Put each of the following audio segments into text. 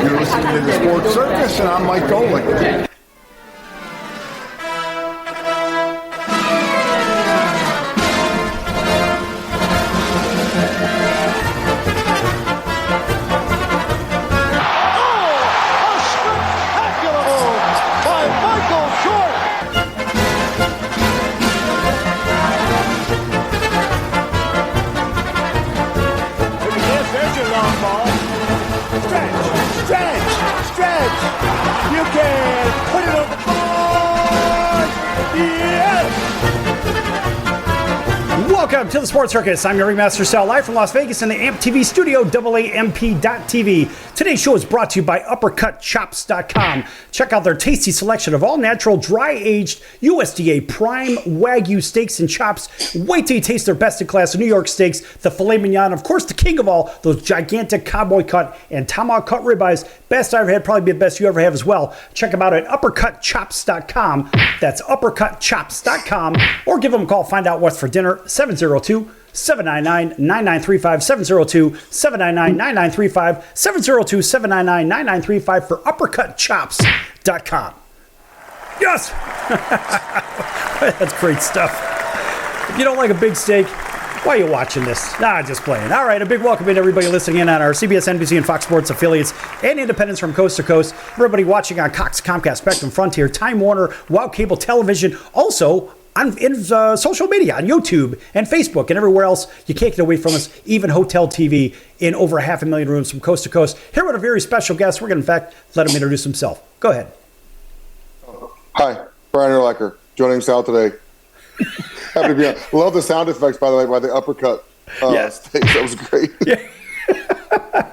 You're listening to the Sports Circus, and I'm Mike Golick. You can put it on the board. Yes! Welcome to the Sports Circus. I'm your Ringmaster Sal, live from Las Vegas in the AMP TV studio, AAMP.TV. Today's show is brought to you by UppercutChops.com. Check out their tasty selection of all-natural, dry-aged USDA prime Wagyu steaks and chops. Wait till you taste their best-in-class New York steaks, the filet mignon, of course, the king of all, those gigantic cowboy cut and tomahawk cut ribeyes. Best I've ever had, probably be the best you ever have as well. Check them out at UppercutChops.com. That's UppercutChops.com. Or give them a call, find out what's for dinner, 702-799-9935, 702-799-9935, 702-799-9935 for UppercutChops.com. Yes! That's great stuff. If you don't like a big steak, why are you watching this? Nah, just playing. All right, a big welcome to everybody listening in on our CBS, NBC, and Fox Sports affiliates and independents from coast to coast. Everybody watching on Cox, Comcast, Spectrum, Frontier, Time Warner, Wow Cable Television. Also, on social media, on YouTube and Facebook and everywhere else. You can't get away from us, even Hotel TV in over 500,000 rooms from coast to coast. Here with a very special guest. We're going to, in fact, let him introduce himself. Go ahead. Hi, Brian Urlacher, joining Sal today. Happy to be on. Love the sound effects, by the way, by the uppercut. Yes. Stage. That was great. Yeah.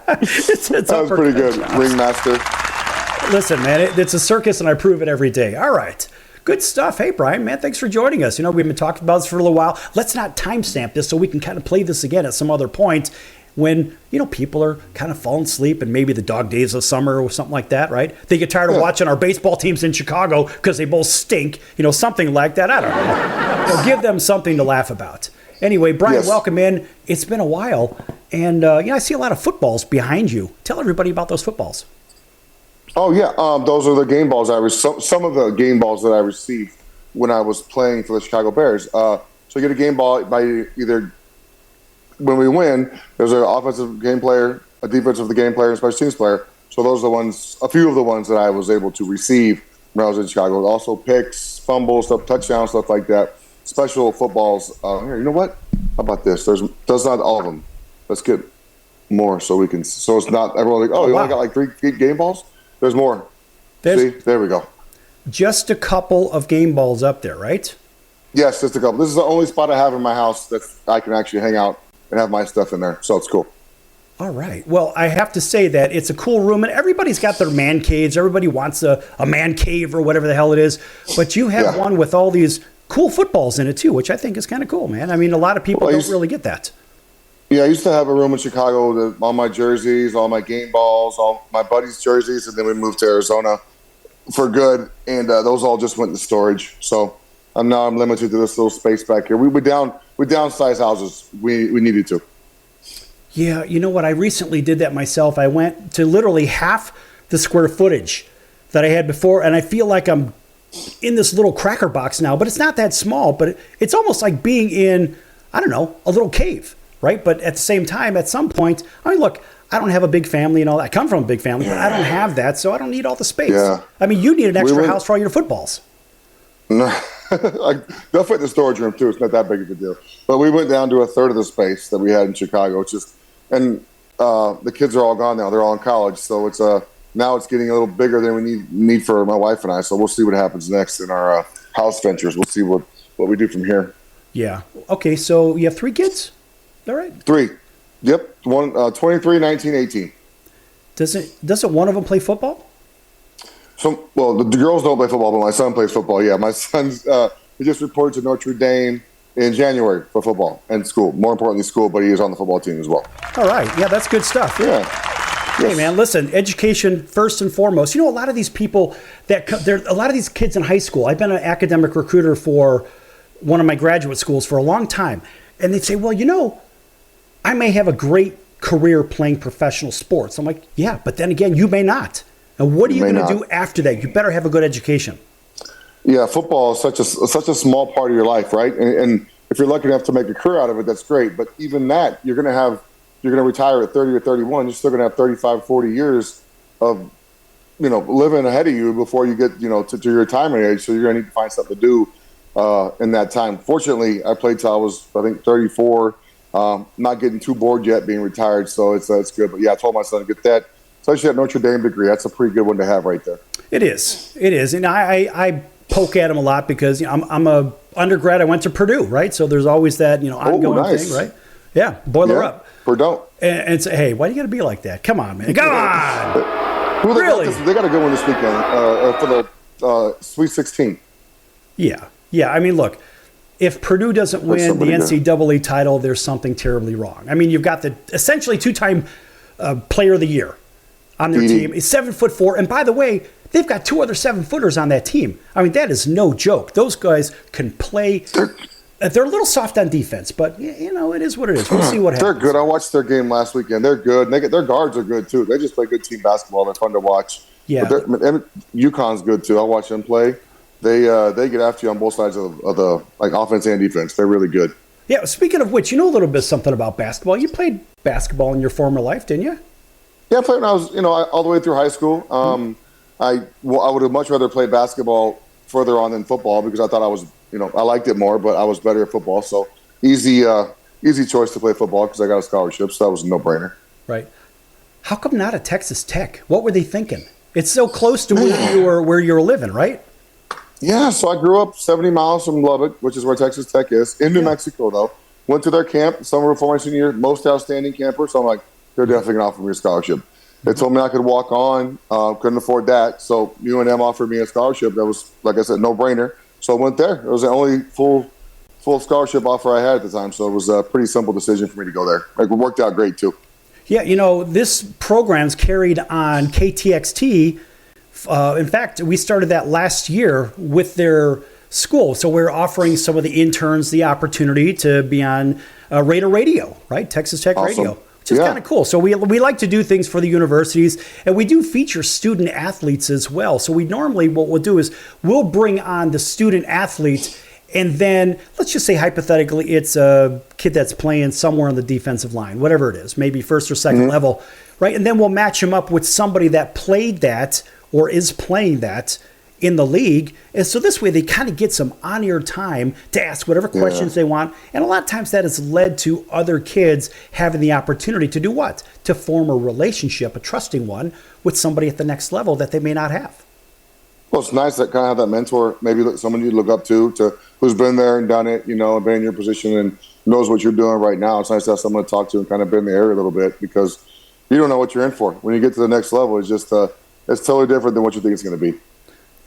That was pretty good, Ringmaster. Listen, man, it's a circus, and I prove it every day. All right. Good stuff. Hey, Brian, man, thanks for joining us. You know, we've been talking about this for a little while. Let's not timestamp this so we can kind of play this again at some other point when, you know, people are kind of falling asleep and maybe the dog days of summer or something like that, right? They get tired of watching our baseball teams in Chicago because they both stink, you know, something like that. I don't know. So give them something to laugh about. Anyway, Brian, Yes. Welcome in. It's been a while. And, you know, I see a lot of footballs behind you. Tell everybody about those footballs. Oh, yeah. Those are the game balls some of the game balls that I received when I was playing for the Chicago Bears. So you get a game ball by either when we win, there's an offensive game player, a defensive game player, and a special teams player. So those are the ones, a few of the ones that I was able to receive when I was in Chicago. Also picks, fumbles, stuff, touchdowns, stuff like that. Special footballs. Here, you know what? How about this? That's not all of them. Let's get more so we can. So it's not everyone like, oh, you only got like 3 game balls. There's more. See, there we go. Just a couple of game balls up there, right? Yes, just a couple. This is the only spot I have in my house that I can actually hang out and have my stuff in there. So it's cool. All right. Well, I have to say that it's a cool room, and everybody's got their man caves. Everybody wants a man cave or whatever the hell it is. But you have one with all these cool footballs in it, too, which I think is kind of cool, man. I mean, a lot of people don't really get that. Yeah, I used to have a room in Chicago, all my jerseys, all my game balls, all my buddies' jerseys, and then we moved to Arizona for good, and those all just went in storage. So I'm limited to this little space back here. We downsized houses. We needed to. Yeah, you know what? I recently did that myself. I went to literally half the square footage that I had before, and I feel like I'm in this little cracker box now, but it's not that small, but it's almost like being in, I don't know, a little cave. Right. But at the same time, at some point, I mean, look, I don't have a big family and all that. I come from a big family, but I don't have that. So I don't need all the space. Yeah. I mean, you need an extra house for all your footballs. No, they'll fit in the storage room, too. It's not that big of a deal. But we went down to a third of the space that we had in Chicago. And the kids are all gone now. They're all in college. So it's now it's getting a little bigger than we need for my wife and I. So we'll see what happens next in our house ventures.'t see what we do from here. Yeah. Okay. So you have 3 kids? All right. 3. Yep. 23, 19, 18. Doesn't one of them play football? So, well, the girls don't play football, but my son plays football. Yeah, my son's he just reported to Notre Dame in January for football and school. More importantly, school, but he is on the football team as well. All right. Yeah, that's good stuff. Yeah. Hey, man, listen, education first and foremost. You know, a lot of these people a lot of these kids in high school, I've been an academic recruiter for one of my graduate schools for a long time. And they'd say, well, you know, I may have a great career playing professional sports. I'm like, yeah, but then again, you may not. And what are you going to do after that? You better have a good education. Yeah, football is such a small part of your life, right? And if you're lucky enough to make a career out of it, that's great. But even that, you're going to retire at 30 or 31. You're still going to have 35, 40 years of, living ahead of you before you get, to your retirement age. So you're going to need to find something to do in that time. Fortunately, I played till I was, I think, 34. Not getting too bored yet being retired, so it's good. But yeah, I told my son to get that, especially that Notre Dame degree. That's a pretty good one to have right there. It is, and I poke at him a lot because I'm a undergrad. I went to Purdue, right? So there's always that ongoing thing, right? Yeah, boiler up. Purdue. And say, hey, why do you got to be like that? Come on, man. Come on. Really? They got a good one this weekend for the Sweet 16. Yeah. I mean, look. If Purdue doesn't win the NCAA title, there's something terribly wrong. I mean, you've got the essentially two-time player of the year on their team. He's 7'4", and by the way, they've got 2 other 7-footers on that team. I mean, that is no joke. Those guys can play. They're a little soft on defense, but it is what it is. We'll see what happens. They're good. I watched their game last weekend. They're good. Their guards are good too. They just play good team basketball. They're fun to watch. Yeah, UConn's good too. I watch them play. They get after you on both sides of the offense and defense. They're really good. Yeah. Speaking of which, you know a little bit something about basketball. You played basketball in your former life, didn't you? Yeah, I played when I was all the way through high school. I would have much rather played basketball further on than football because I thought I was I liked it more, but I was better at football. So easy choice to play football because I got a scholarship. So that was a no-brainer. Right. How come not at Texas Tech? What were they thinking? It's so close to where you were living, right? Yeah, so I grew up 70 miles from Lubbock, which is where Texas Tech is, in New Mexico, though. Went to their camp, summer before my senior year, most outstanding camper. So I'm like, they're definitely going to offer me a scholarship. They told me I could walk on, couldn't afford that. So UNM offered me a scholarship. That was, like I said, no-brainer. So I went there. It was the only full scholarship offer I had at the time. So it was a pretty simple decision for me to go there. It worked out great, too. Yeah, this program's carried on KTXT. In fact, we started that last year with their school. So we're offering some of the interns the opportunity to be on Raider Radio, right? Texas Tech Radio, which is kind of cool. So we like to do things for the universities, and we do feature student athletes as well. So we normally, what we'll do is we'll bring on the student athletes, and then let's just say hypothetically it's a kid that's playing somewhere on the defensive line, whatever it is, maybe first or second level, right? And then we'll match him up with somebody that played that or is playing that in the league. And so this way they kind of get some on-air time to ask whatever questions they want. And a lot of times that has led to other kids having the opportunity to do what? To form a relationship, a trusting one, with somebody at the next level that they may not have. Well, it's nice that kind of have that mentor, maybe someone you look up to who's been there and done it, and been in your position and knows what you're doing right now. It's nice to have someone to talk to and kind of been in the area a little bit because you don't know what you're in for. When you get to the next level, it's just it's totally different than what you think it's going to be.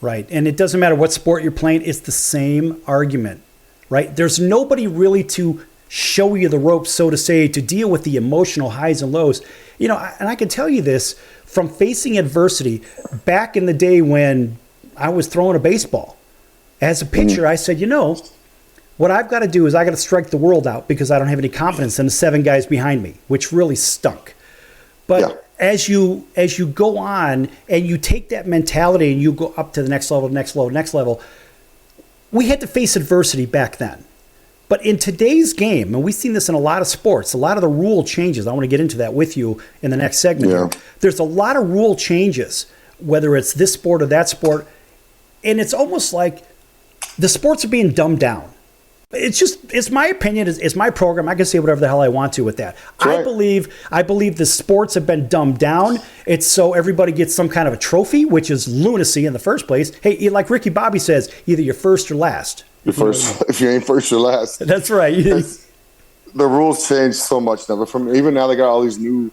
Right. And it doesn't matter what sport you're playing. It's the same argument, right? There's nobody really to show you the ropes, so to say, to deal with the emotional highs and lows. And I can tell you this from facing adversity back in the day when I was throwing a baseball. As a pitcher, I said, what I've got to do is I got to strike the world out because I don't have any confidence in the 7 guys behind me, which really stunk. But as you go on and you take that mentality and you go up to the next level, we had to face adversity back then. But in today's game, and we've seen this in a lot of sports, a lot of the rule changes. I want to get into that with you in the next segment. Here. There's a lot of rule changes, whether it's this sport or that sport. And it's almost like the sports are being dumbed down. It's my opinion. It's my program. I can say whatever the hell I want to with that. Right. I believe the sports have been dumbed down. It's so everybody gets some kind of a trophy, which is lunacy in the first place. Hey, like Ricky Bobby says, either you're first or last. If you ain't first or last. That's right. The rules change so much now. But even now, they got all these new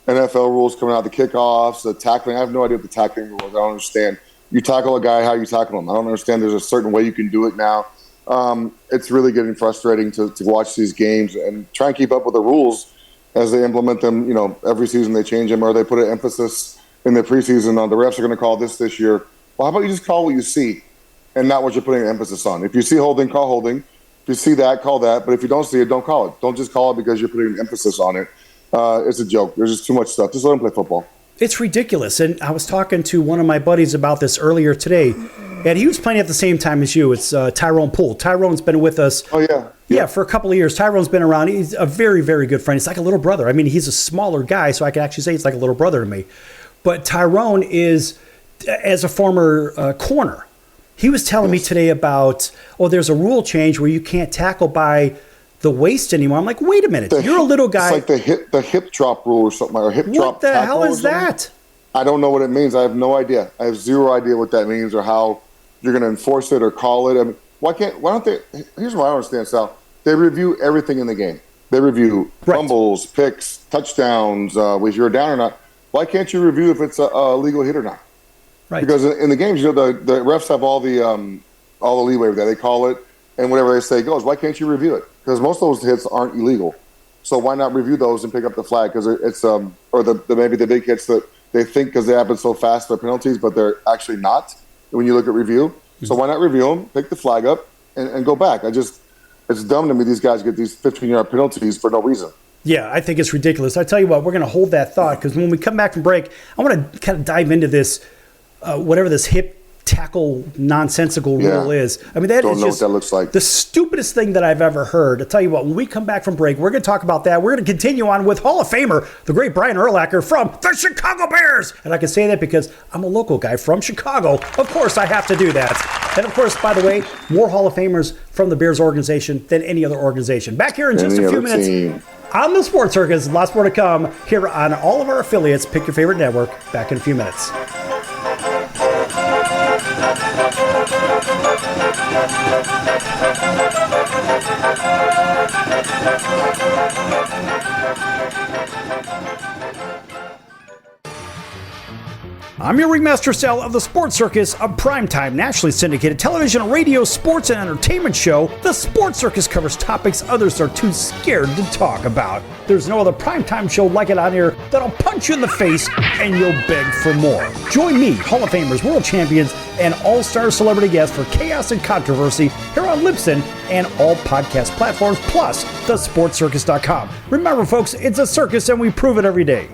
NFL rules coming out. The kickoffs, the tackling. I have no idea what the tackling rules. I don't understand. You tackle a guy, how you tackle him. I don't understand. There's a certain way you can do it now. It's really getting frustrating to watch these games and try and keep up with the rules as they implement them. Every season they change them or they put an emphasis in the preseason on the refs are going to call this year. Well, how about you just call what you see and not what you're putting an emphasis on? If you see holding, call holding. If you see that, call that. But if you don't see it, don't call it. Don't just call it because you're putting an emphasis on it. it's a joke. There's just too much stuff. Just let them play football. It's ridiculous. And I was talking to one of my buddies about this earlier today, and he was playing at the same time as you. It's Tyrone Poole. Tyrone's been with us. Oh, yeah. Yeah, for a couple of years. Tyrone's been around. He's a very, very good friend. He's like a little brother. I mean, he's a smaller guy, so I can actually say he's like a little brother to me. But Tyrone is, as a former corner, he was telling me today about, there's a rule change where you can't tackle by the waist anymore. I'm like, wait a minute, you're a little guy. It's like the hip drop rule or something, or hip drop. What the hell is that? I don't know what it means. I have no idea. I have zero idea what that means or how you're going to enforce it or call it. I mean, why don't they? Here's what I don't understand, Sal. They review everything in the game. They review fumbles, picks, touchdowns, if you're down or not. Why can't you review if it's a legal hit or not? Right. Because in the games, the refs have all the leeway with that. They call it, and whatever they say goes. Why can't you review it? Because most of those hits aren't illegal. So why not review those and pick up the flag? Because it's maybe the big hits that they think because they happen so fast they're penalties, but they're actually not when you look at review. Mm-hmm. So why not review them, pick the flag up, and go back? It's dumb to me these guys get these 15-yard penalties for no reason. Yeah, I think it's ridiculous. I tell you what, we're going to hold that thought because when we come back from break, I want to kind of dive into this, whatever this hip tackle nonsensical rule is. I mean, that is just what that looks like. The stupidest thing that I've ever heard. I tell you what, when we come back from break, we're going to talk about that. We're going to continue on with Hall of Famer, the great Brian Urlacher from the Chicago Bears. And I can say that because I'm a local guy from Chicago. Of course, I have to do that. And of course, by the way, more Hall of Famers from the Bears organization than any other organization. Back here in just a few minutes on the Sports Circus. Lots more to come here on all of our affiliates. Pick your favorite network. Back in a few minutes. I'm your Ringmaster Sal of the Sports Circus, a primetime, nationally syndicated television, radio, sports, and entertainment show. The Sports Circus covers topics others are too scared to talk about. There's no other primetime show like it on here that'll punch you in the face and you'll beg for more. Join me, Hall of Famers, world champions, and all-star celebrity guests for Chaos and Controversy here on Libsyn and all podcast platforms, plus thesportscircus.com. Remember, folks, it's a circus and we prove it every day.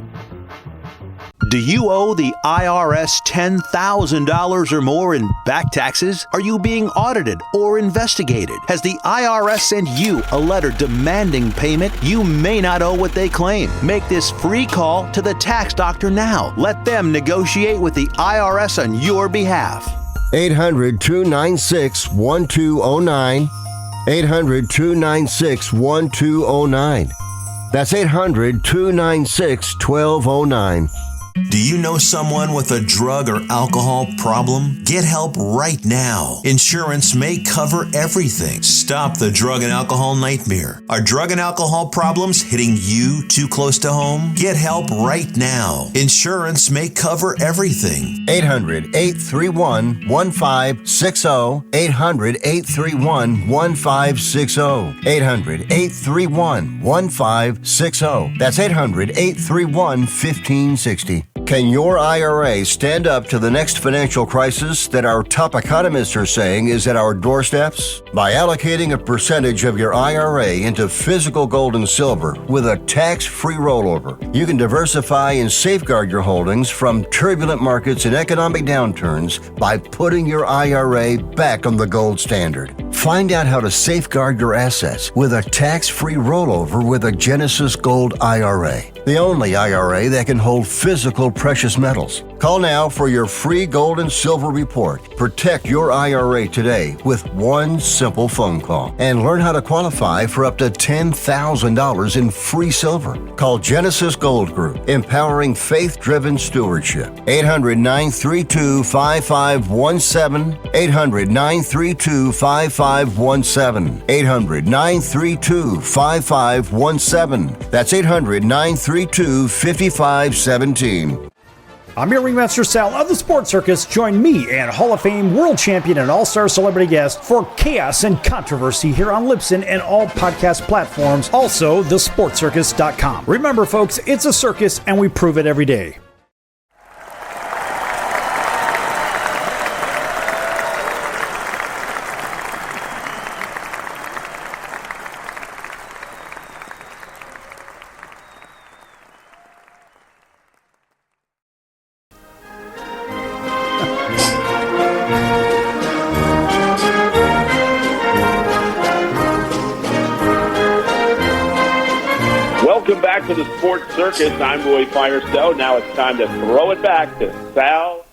Do you owe the IRS $10,000 or more in back taxes? Are you being audited or investigated? Has the IRS sent you a letter demanding payment? You may not owe what they claim. Make this free call to the tax doctor now. Let them negotiate with the IRS on your behalf. 800-296-1209. 800-296-1209. That's 800-296-1209. Do you know someone with a drug or alcohol problem? Get help right now. Insurance may cover everything. Stop the drug and alcohol nightmare. Are drug and alcohol problems hitting you too close to home? Get help right now. Insurance may cover everything. 800-831-1560. 800-831-1560. 800-831-1560. That's 800-831-1560. Can your IRA stand up to the next financial crisis that our top economists are saying is at our doorsteps? By allocating a percentage of your IRA into physical gold and silver with a tax-free rollover, you can diversify and safeguard your holdings from turbulent markets and economic downturns by putting your IRA back on the gold standard. Find out how to safeguard your assets with a tax-free rollover with a Genesis Gold IRA, the only IRA that can hold physical precious metals. Call now for your free gold and silver report. Protect your IRA today with one simple phone call and learn how to qualify for up to $10,000 in free silver. Call Genesis Gold Group, empowering faith-driven stewardship. 800-932-5517. 800-932-5517. 800-932-5517. That's 800-932-5517. I'm your Ringmaster Sal of the Sports Circus. Join me and Hall of Fame world champion and all-star celebrity guest for Chaos and Controversy here on Libsyn and all podcast platforms. Also, thesportscircus.com. Remember, folks, it's a circus and we prove it every day. Welcome back to the Sports Circus. I'm Roy Firestone. Now it's time to throw it back to Sal.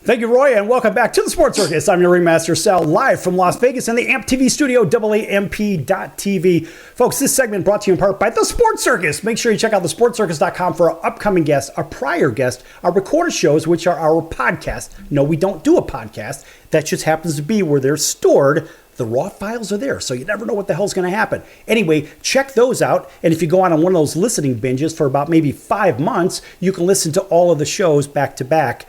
Thank you, Roy, and welcome back to the Sports Circus. I'm your Ringmaster Sal, live from Las Vegas in the AMP TV studio, AAMP.TV. Folks, this segment brought to you in part by the Sports Circus. Make sure you check out thesportscircus.com for our upcoming guests, our prior guests, our recorded shows, which are our podcast. No, we don't do a podcast. That just happens to be where they're stored. The raw files are there, so you never know what the hell's going to happen. Anyway, check those out, and if you go on one of those listening binges for about maybe 5 months, you can listen to all of the shows back to back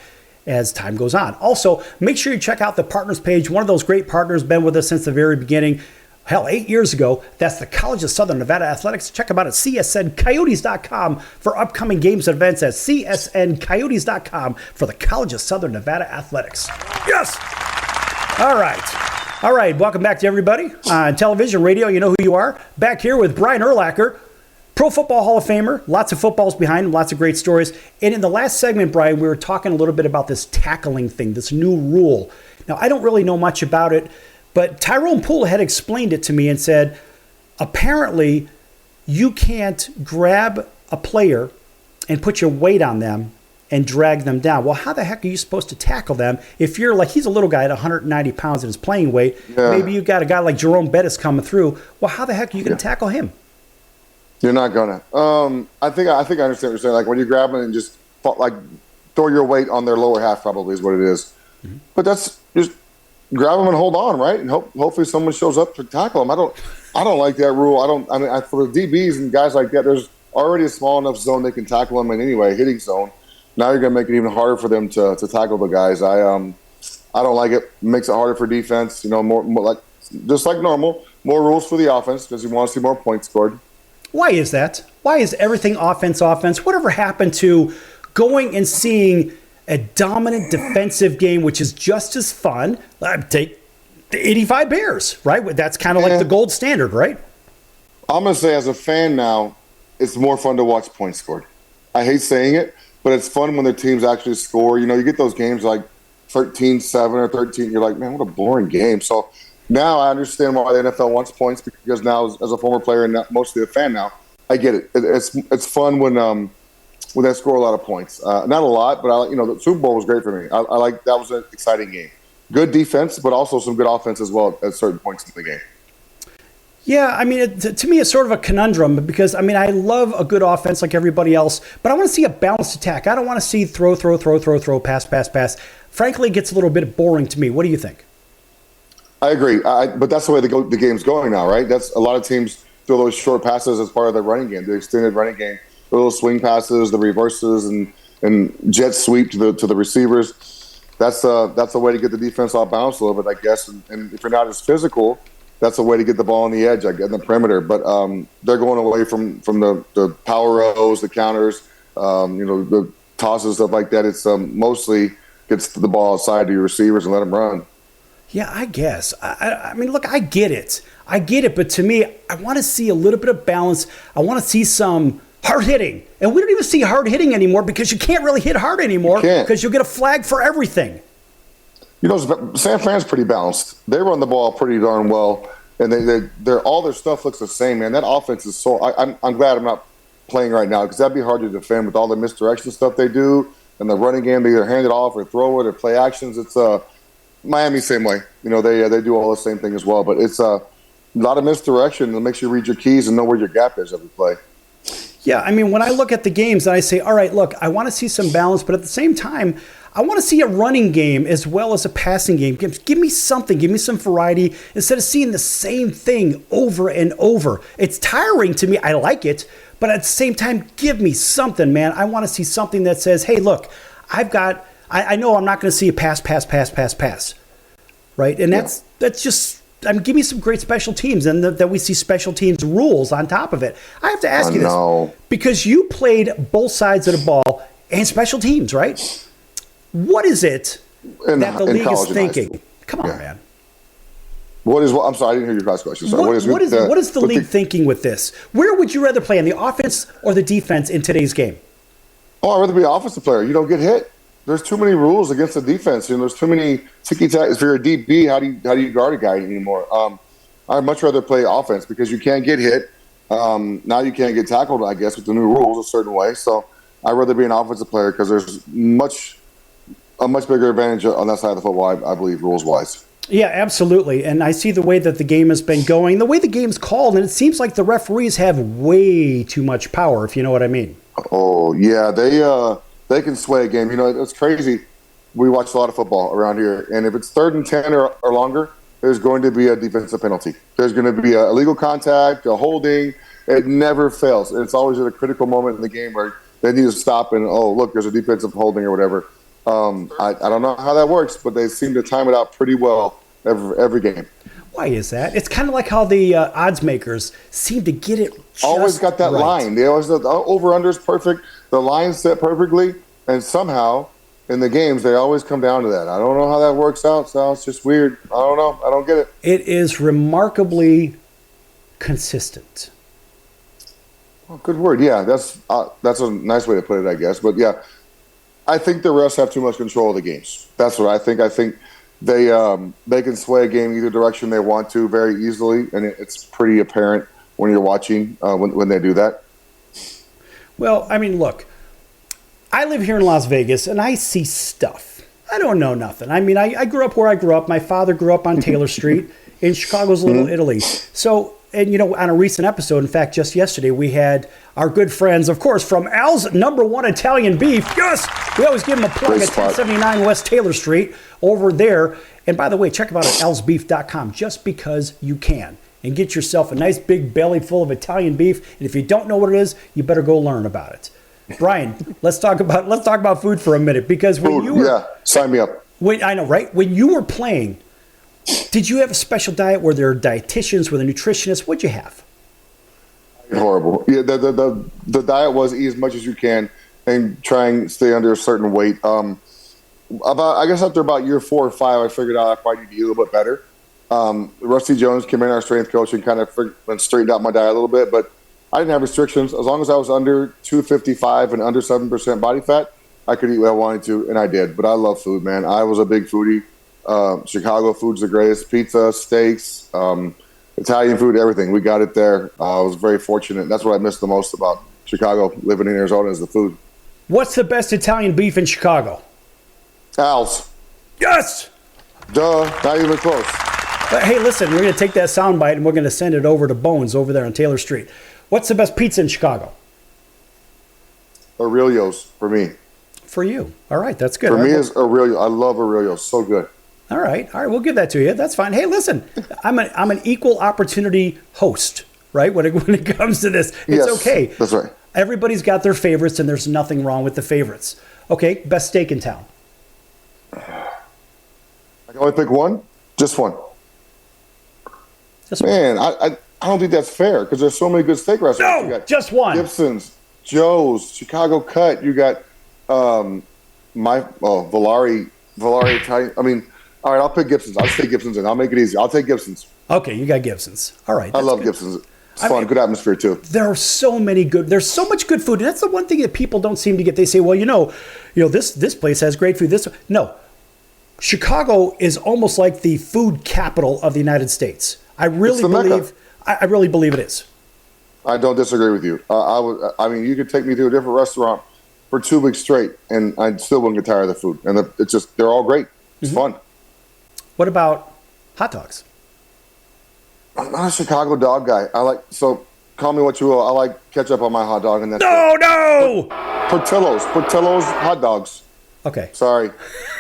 as time goes on. Also, make sure you check out the partners page. One of those great partners, been with us since the very beginning. Hell, 8 years ago. That's the College of Southern Nevada Athletics. Check them out at csncoyotes.com for upcoming games and events at csncoyotes.com for the College of Southern Nevada Athletics. Yes! All right. Welcome back to everybody on television, radio. You know who you are. Back here with Brian Urlacher, Pro Football Hall of Famer, lots of footballs behind him, lots of great stories. And in the last segment, Brian, we were talking a little bit about this tackling thing, this new rule. Now, I don't really know much about it, but Tyrone Poole had explained it to me and said, apparently, you can't grab a player and put your weight on them and drag them down. Well, how the heck are you supposed to tackle them if you're like, he's a little guy at 190 pounds in his playing weight. Yeah. Maybe you've got a guy like Jerome Bettis coming through. Well, how the heck are you going to tackle him? You're not gonna. I think I understand what you're saying. Like when you grab them and just throw your weight on their lower half, probably is what it is. Mm-hmm. But that's just grab them and hold on, right? And hopefully someone shows up to tackle them. I don't like that rule. For the DBs and guys like that, there's already a small enough zone they can tackle them in anyway, hitting zone. Now you're gonna make it even harder for them to tackle the guys. I don't like it. It makes it harder for defense. You know, more like just like normal. More rules for the offense because you want to see more points scored. Why is that? Why is everything offense? Whatever happened to going and seeing a dominant defensive game, which is just as fun? Take the 85 Bears, right? That's kind of like the gold standard, right? I'm going to say as a fan now, it's more fun to watch points scored. I hate saying it, but it's fun when the teams actually score. You know, you get those games like 13-7 or 13, you're like, man, what a boring game. So now I understand why the NFL wants points because now, as a former player and mostly a fan now, I get it. It's fun when they score a lot of points. Not a lot, but the Super Bowl was great for me. I like that was an exciting game. Good defense, but also some good offense as well at certain points in the game. Yeah, I mean, to me, it's sort of a conundrum because, I mean, I love a good offense like everybody else, but I want to see a balanced attack. I don't want to see throw, pass. Frankly, it gets a little bit boring to me. What do you think? I agree, but that's the way the game's going now, right? That's a lot of teams throw those short passes as part of their running game, the extended running game, the little swing passes, the reverses, and jet sweep to the receivers. That's a way to get the defense off balance a little bit, I guess. And if you're not as physical, that's a way to get the ball on the edge, I guess, in the perimeter. But they're going away from the power rows, the counters, the tosses, stuff like that. It's mostly gets the ball outside to your receivers and let them run. Yeah, I guess. I mean, look, I get it. But to me, I want to see a little bit of balance. I want to see some hard hitting. And we don't even see hard hitting anymore because you can't really hit hard anymore because you'll get a flag for everything. You know, San Fran's pretty balanced. They run the ball pretty darn well, and they're all their stuff looks the same, man. That offense is so – I'm glad I'm not playing right now because that'd be hard to defend with all the misdirection stuff they do and the running game. They either hand it off or throw it or play actions. It's Miami, same way. You know, they do all the same thing as well. But it's a lot of misdirection that makes you read your keys and know where your gap is every play. Yeah, I mean, when I look at the games and I say, all right, look, I want to see some balance, but at the same time, I want to see a running game as well as a passing game. Give me something. Give me some variety instead of seeing the same thing over and over. It's tiring to me. I like it, but at the same time, give me something, man. I want to see something that says, hey, look, I know I'm not going to see a pass, right? And that's just, give me some great special teams and that we see special teams rules on top of it. I have to ask you this because you played both sides of the ball and special teams, right? What is it that the league is thinking? Come on, man. I'm sorry, I didn't hear your last question. Sorry. What is the league thinking with this? Where would you rather play, in the offense or the defense in today's game? Oh, I'd rather be an offensive player. You don't get hit. there's too many rules against the defense, and there's too many ticky-tack. If you're a DB, how do you guard a guy anymore? I'd much rather play offense because you can't get hit. Now you can't get tackled, I guess, with the new rules a certain way. So I'd rather be an offensive player because there's a much bigger advantage on that side of the football, I believe, rules-wise. Yeah, absolutely. And I see the way that the game has been going, the way the game's called, and it seems like the referees have way too much power, if you know what I mean. Oh, yeah. They can sway a game. You know, it's crazy. We watch a lot of football around here, and if it's 3rd and 10 or longer, there's going to be a defensive penalty. There's going to be a illegal contact, a holding. It never fails. It's always at a critical moment in the game where they need to stop and, oh, look, there's a defensive holding or whatever. I don't know how that works, but they seem to time it out pretty well every game. Why is that? It's kind of like how the odds makers seem to get it just always got that right. line. They always, the over-under is perfect. The line's set perfectly, and somehow in the games they always come down to that. I don't know how that works out, so it's just weird. I don't know. I don't get it. It is remarkably consistent. Oh, good word. Yeah, that's a nice way to put it, I guess. But yeah, I think the refs have too much control of the games. That's what I think. I think they can sway a game either direction they want to very easily, and it's pretty apparent when you're watching when they do that. Well, I mean, look, I live here in Las Vegas, and I see stuff. I don't know nothing. I mean, I grew up where I grew up. My father grew up on Taylor Street in Chicago's Little Italy. So, and you know, on a recent episode, in fact, just yesterday, we had our good friends, of course, from Al's #1 Italian Beef. Yes, we always give them a plug at 1079 West Taylor Street over there. And by the way, check them out at alsbeef.com just because you can. And get yourself a nice big belly full of Italian beef. And if you don't know what it is, you better go learn about it. Brian, let's talk about food for a minute, because when you were, sign me up. I know, right? When you were playing, did you have a special diet? Were there dietitians? Were there nutritionists? What'd you have? Horrible. Yeah, the diet was eat as much as you can and try and stay under a certain weight. I guess after about year 4 or 5, I figured out I probably need to eat a little bit better. Rusty Jones came in, our strength coach, and kind of straightened out my diet a little bit, but I didn't have restrictions. As long as I was under 255 and under 7% body fat, I could eat what I wanted to, and I did. But I love food, man. I was a big foodie. Chicago food's the greatest. Pizza, steaks, Italian food, everything. We got it there. I was very fortunate. That's what I miss the most about Chicago, living in Arizona, is the food. What's the best Italian beef in Chicago? Al's. Yes! Duh, not even close. But hey, listen, we're going to take that soundbite and we're going to send it over to Bones over there on Taylor Street. What's the best pizza in Chicago? Aurelio's for me. For you. All right, that's good. For me is Aurelio. I love Aurelio. So good. All right, we'll give that to you. That's fine. Hey, listen, I'm an equal opportunity host, right? When it comes to this, it's okay. That's right. Everybody's got their favorites, and there's nothing wrong with the favorites. Okay, best steak in town. I can only pick one? Just one. Man, I don't think that's fair because there's so many good steak restaurants. No, you got just one. Gibson's, Joe's, Chicago Cut. You got Valari Italian. I mean, all right, I'll pick Gibson's. I'll take Gibson's and I'll make it easy. I'll take Gibson's. Okay, you got Gibson's. All right. I love Gibson's. It's fun, good atmosphere too. There's so much good food. And that's the one thing that people don't seem to get. They say, well, you know, this place has great food. No. Chicago is almost like the food capital of the United States. I really believe it is. I don't disagree with you. I mean, you could take me to a different restaurant for 2 weeks straight, and I still wouldn't get tired of the food. And they're all great. It's fun. What about hot dogs? I'm not a Chicago dog guy. Call me what you will. I like ketchup on my hot dog, and that's no. Portillo's hot dogs. Okay. Sorry,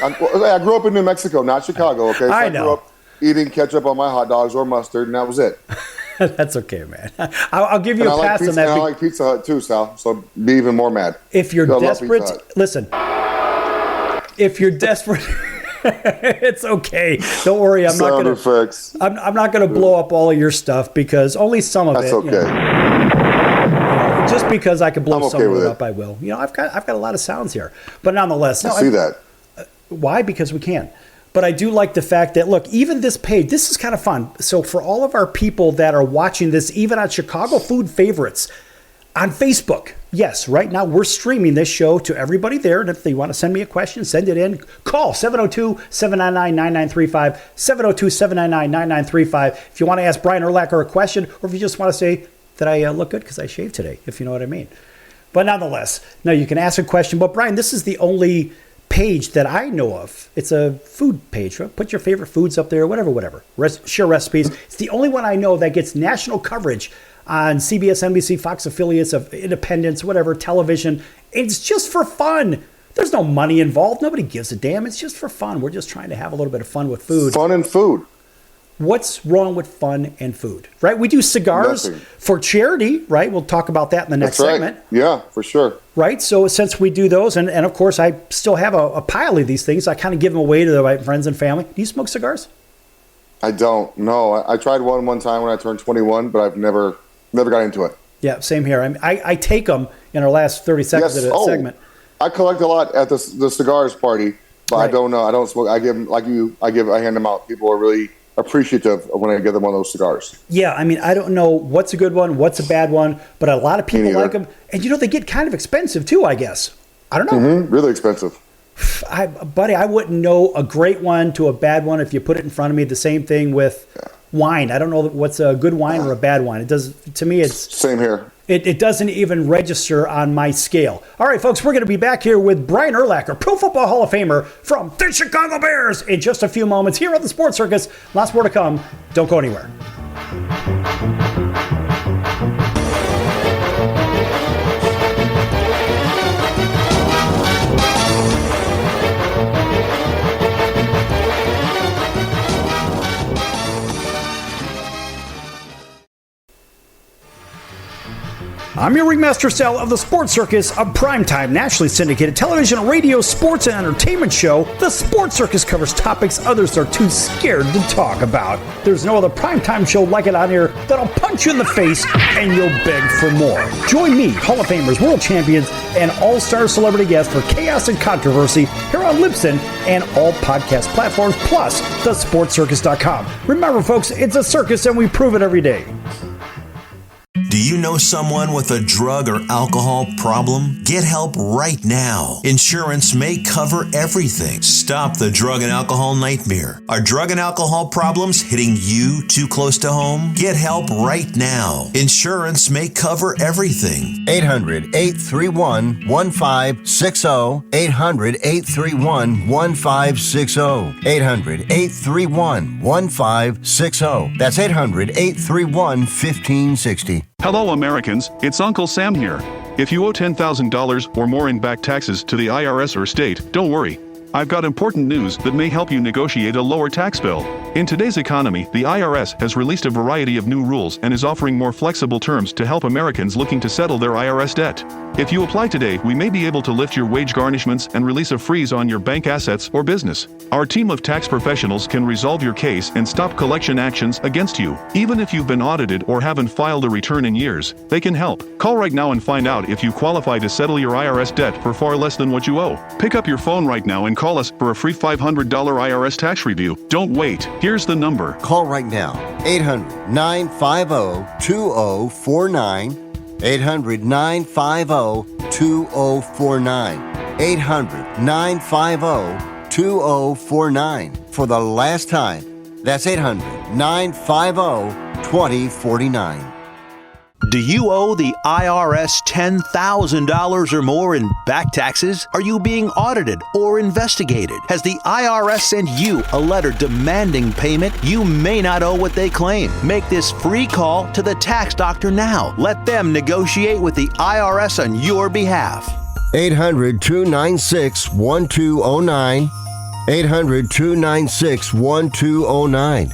I grew up in New Mexico, not Chicago. Okay, so I grew up eating ketchup on my hot dogs or mustard, and that was it. That's okay, man. I'll give you a pass on that. I like Pizza Hut too, Sal. So be even more mad. If you're desperate, listen. If you're desperate, it's okay. Don't worry. I'm not going to blow up all of your stuff because only some of That's it. Okay. Just because I can blow some of it up, I will. I've got a lot of sounds here, but nonetheless, I see that. Why? Because we can. But I do like the fact that, look, even this page, this is kind of fun. So for all of our people that are watching this, even on Chicago Food Favorites, on Facebook. Yes, right now we're streaming this show to everybody there. And if they want to send me a question, send it in. Call 702-799-9935, 702-799-9935. If you want to ask Brian Urlacher a question, or if you just want to say that I look good because I shaved today, if you know what I mean. But nonetheless, no, you can ask a question. But Brian, this is the only page that I know of. It's a food page. Put your favorite foods up there, whatever. Share recipes. It's the only one I know that gets national coverage on CBS, NBC, Fox affiliates of independents, whatever, television. It's just for fun. There's no money involved. Nobody gives a damn. It's just for fun. We're just trying to have a little bit of fun with food. Fun and food. What's wrong with fun and food, right? We do cigars for charity, right? We'll talk about that in the next segment. Yeah, for sure. Right? So since we do those, and of course I still have a pile of these things, I kind of give them away to my friends and family. Do you smoke cigars? I don't. No, I tried one time when I turned 21, but I've never got into it. Yeah, same here. I take them in our last 30 seconds of the segment. I collect a lot at the cigars party, but right. I don't know. I don't smoke. I give them, like you, I hand them out. People are really appreciative when I give them one of those cigars. Yeah, I mean, I don't know what's a good one, what's a bad one, but a lot of people like them. And they get kind of expensive too, I guess. I don't know. Mm-hmm. Really expensive. Buddy, I wouldn't know a great one to a bad one if you put it in front of me. The same thing with wine. I don't know what's a good wine or a bad wine. It does, to me, it's same here. It doesn't even register on my scale. All right, folks, we're going to be back here with Brian Urlacher, Pro Football Hall of Famer from the Chicago Bears, in just a few moments here on the Sports Circus. Lots more to come. Don't go anywhere. I'm your Ringmaster Sal of the Sports Circus, a primetime, nationally syndicated television, radio, sports, and entertainment show. The Sports Circus covers topics others are too scared to talk about. There's no other primetime show like it on here that'll punch you in the face and you'll beg for more. Join me, Hall of Famers, world champions, and all-star celebrity guests for chaos and controversy here on Libsyn and all podcast platforms, plus thesportscircus.com. Remember, folks, it's a circus and we prove it every day. Do you know someone with a drug or alcohol problem? Get help right now. Insurance may cover everything. Stop the drug and alcohol nightmare. Are drug and alcohol problems hitting you too close to home? Get help right now. Insurance may cover everything. 800-831-1560. 800-831-1560. 800-831-1560. That's 800-831-1560. Hello, Americans. It's Uncle Sam here. If you owe $10,000 or more in back taxes to the IRS or state, don't worry. I've got important news that may help you negotiate a lower tax bill. In today's economy, the IRS has released a variety of new rules and is offering more flexible terms to help Americans looking to settle their IRS debt. If you apply today, we may be able to lift your wage garnishments and release a freeze on your bank assets or business. Our team of tax professionals can resolve your case and stop collection actions against you. Even if you've been audited or haven't filed a return in years, they can help. Call right now and find out if you qualify to settle your IRS debt for far less than what you owe. Pick up your phone right now and call us for a free $500 IRS tax review. Don't wait. Here's the number. Call right now. 800-950-2049. 800-950-2049. 800-950-2049. For the last time, that's 800-950-2049. Do you owe the IRS $10,000 or more in back taxes? Are you being audited or investigated? Has the IRS sent you a letter demanding payment? You may not owe what they claim. Make this free call to the tax doctor now. Let them negotiate with the IRS on your behalf. 800-296-1209. 800-296-1209.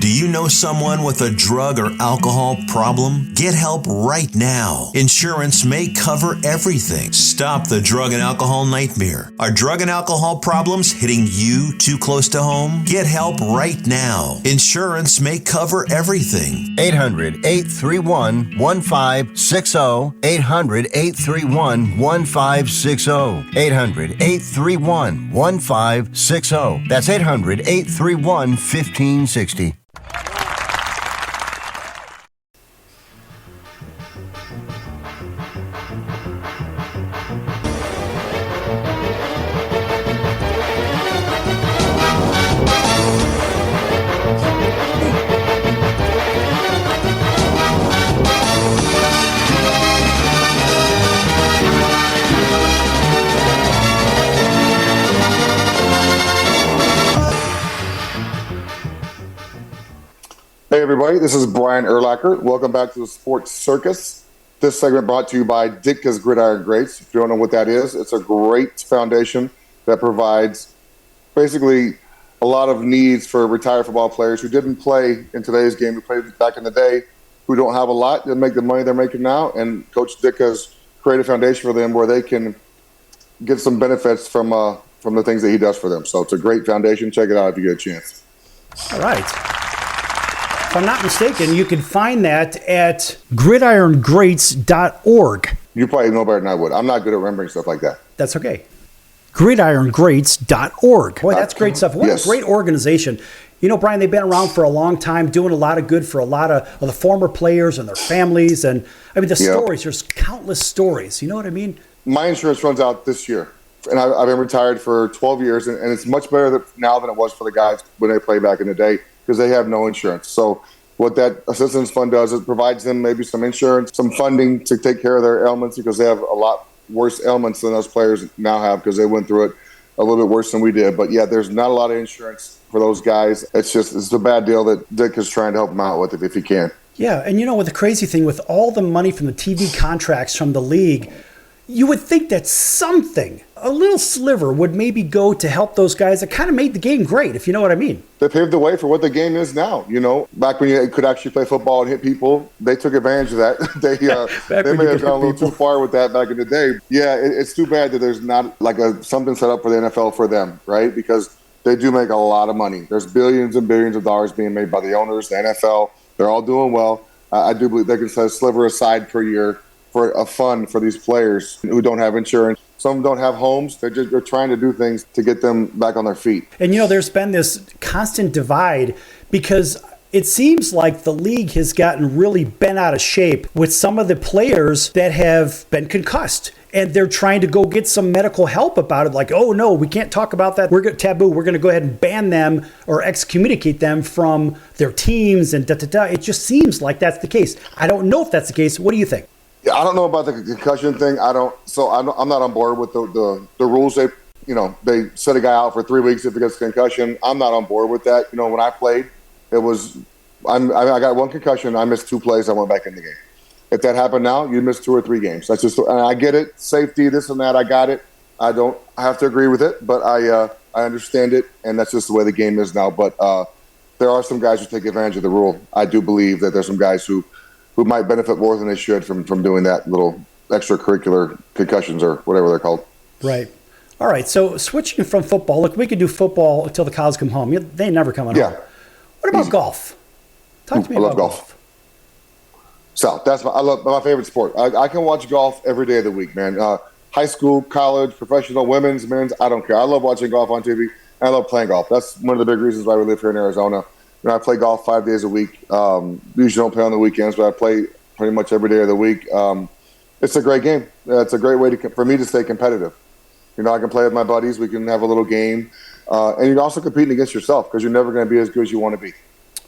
Do you know someone with a drug or alcohol problem? Get help right now. Insurance may cover everything. Stop the drug and alcohol nightmare. Are drug and alcohol problems hitting you too close to home? Get help right now. Insurance may cover everything. 800-831-1560. 800-831-1560. 800-831-1560. That's 800-831-1560. Hey, everybody. This is Brian Urlacher. Welcome back to the Sports Circus. This segment brought to you by Ditka's Gridiron Greats. If you don't know what that is, it's a great foundation that provides basically a lot of needs for retired football players who didn't play in today's game, who played back in the day, who don't have a lot to make the money they're making now. And Coach Ditka's created a foundation for them where they can get some benefits from the things that he does for them. So it's a great foundation. Check it out if you get a chance. All right. If I'm not mistaken, you can find that at gridirongreats.org. You probably know better than I would. I'm not good at remembering stuff like that. That's okay. gridirongreats.org. Boy, that's great stuff. What Yes. a great organization. You know, Brian, they've been around for a long time, doing a lot of good for a lot of the former players and their families. And I mean, the stories, there's countless stories. You know what I mean? My insurance runs out this year, and I've been retired for 12 years, and it's much better now than it was for the guys when they played back in the day because they have no insurance. So what that assistance fund does is provides them maybe some insurance, some funding to take care of their ailments because they have a lot worse ailments than those players now have because they went through it a little bit worse than we did. But yeah, there's not a lot of insurance for those guys. It's a bad deal that Dick is trying to help them out with if he can. Yeah, and you know what the crazy thing with all the money from the TV contracts from the league, you would think that something, a little sliver, would maybe go to help those guys that kind of made the game great, if you know what I mean. They paved the way for what the game is now. You know, back when you could actually play football and hit people, they took advantage of that. They may have gone a little too far with that back in the day. Yeah, it's too bad that there's not like something set up for the NFL for them, right? Because they do make a lot of money. There's billions and billions of dollars being made by the owners, the NFL. They're all doing well. I do believe they can set a sliver aside per year for a fund for these players who don't have insurance. Some don't have homes. They're trying to do things to get them back on their feet. And, you know, there's been this constant divide because it seems like the league has gotten really bent out of shape with some of the players that have been concussed. And they're trying to go get some medical help about it. Like, oh, no, we can't talk about that. We're taboo. We're going to go ahead and ban them or excommunicate them from their teams and da-da-da. It just seems like that's the case. I don't know if that's the case. What do you think? Yeah, I don't know about the concussion thing. I'm not on board with the rules. They set a guy out for 3 weeks if he gets a concussion. I'm not on board with that. You know, when I played, I got one concussion. I missed 2 plays. I went back in the game. If that happened now, you miss 2 or 3 games. That's just, and I get it, safety, this and that. I got it. I have to agree with it, but I understand it, and that's just the way the game is now. But there are some guys who take advantage of the rule. I do believe that there's some guys who might benefit more than they should from doing that little extracurricular concussions or whatever they're called. Right. All right. So switching from football, look, we could do football until the cows come home. They ain't never coming home. What about golf? Talk to me about golf. So I love my favorite sport. I can watch golf every day of the week, man. High school, college, professional, women's, men's, I don't care. I love watching golf on TV. And I love playing golf. That's one of the big reasons why we live here in Arizona. You know, I play golf 5 days a week. Usually don't play on the weekends, but I play pretty much every day of the week. It's a great game. It's a great way for me to stay competitive. You know, I can play with my buddies. We can have a little game. And you're also competing against yourself because you're never going to be as good as you want to be.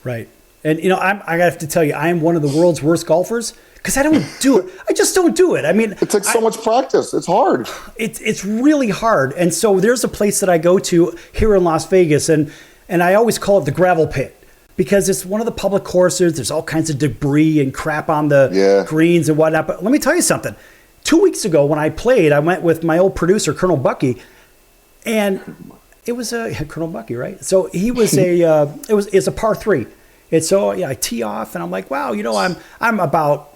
Right. And, you know, I have to tell you, I am one of the world's worst golfers because I don't do it. I just don't do it. I mean, it takes so much practice. It's hard. It's really hard. And so there's a place that I go to here in Las Vegas, and I always call it the gravel pit because it's one of the public courses. There's all kinds of debris and crap on the greens and whatnot. But let me tell you something. 2 weeks ago when I played, I went with my old producer, Colonel Bucky, and it was Colonel Bucky, right? So he was it's a par 3. And so I tee off, and I'm like, wow, you know, I'm about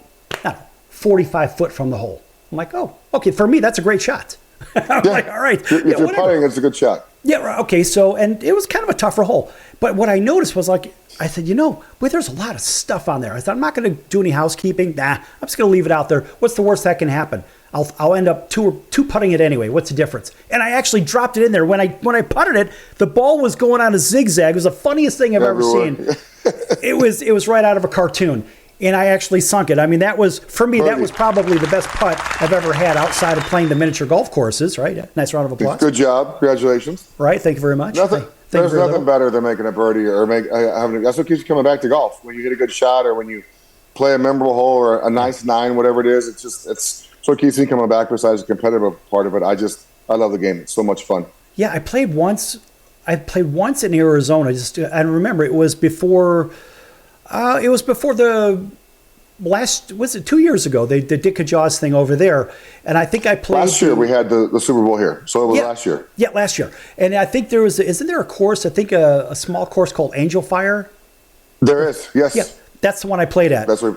45 foot from the hole. I'm like, oh, okay, for me, that's a great shot. I'm like, all right. If you're putting, it's a good shot. Yeah, okay, so, and it was kind of a tougher hole. But what I noticed was, like, I said, you know, there's a lot of stuff on there. I said, I'm not going to do any housekeeping. Nah, I'm just going to leave it out there. What's the worst that can happen? I'll end up two putting it anyway. What's the difference? And I actually dropped it in there. When I putted it, the ball was going on a zigzag. It was the funniest thing I've ever seen. It was right out of a cartoon. And I actually sunk it. I mean, that was, for me, that was probably the best putt I've ever had outside of playing the miniature golf courses, right? Nice round of applause. Good job. Congratulations. Right. Thank you very much. There's nothing better than making a birdie or having. That's what keeps you coming back to golf. When you hit a good shot or when you play a memorable hole or a nice 9, whatever it is, it's what keeps me coming back besides the competitive part of it. I love the game. It's so much fun. Yeah, I played once in Arizona. I remember it was before It was before was it 2 years ago? The Dick Jaws thing over there, and I think I played. Last year we had the Super Bowl here, so it was last year. Yeah, last year, and I think isn't there a course? I think a small course called Angel Fire. There is, yes. Yeah, that's the one I played at. That's where.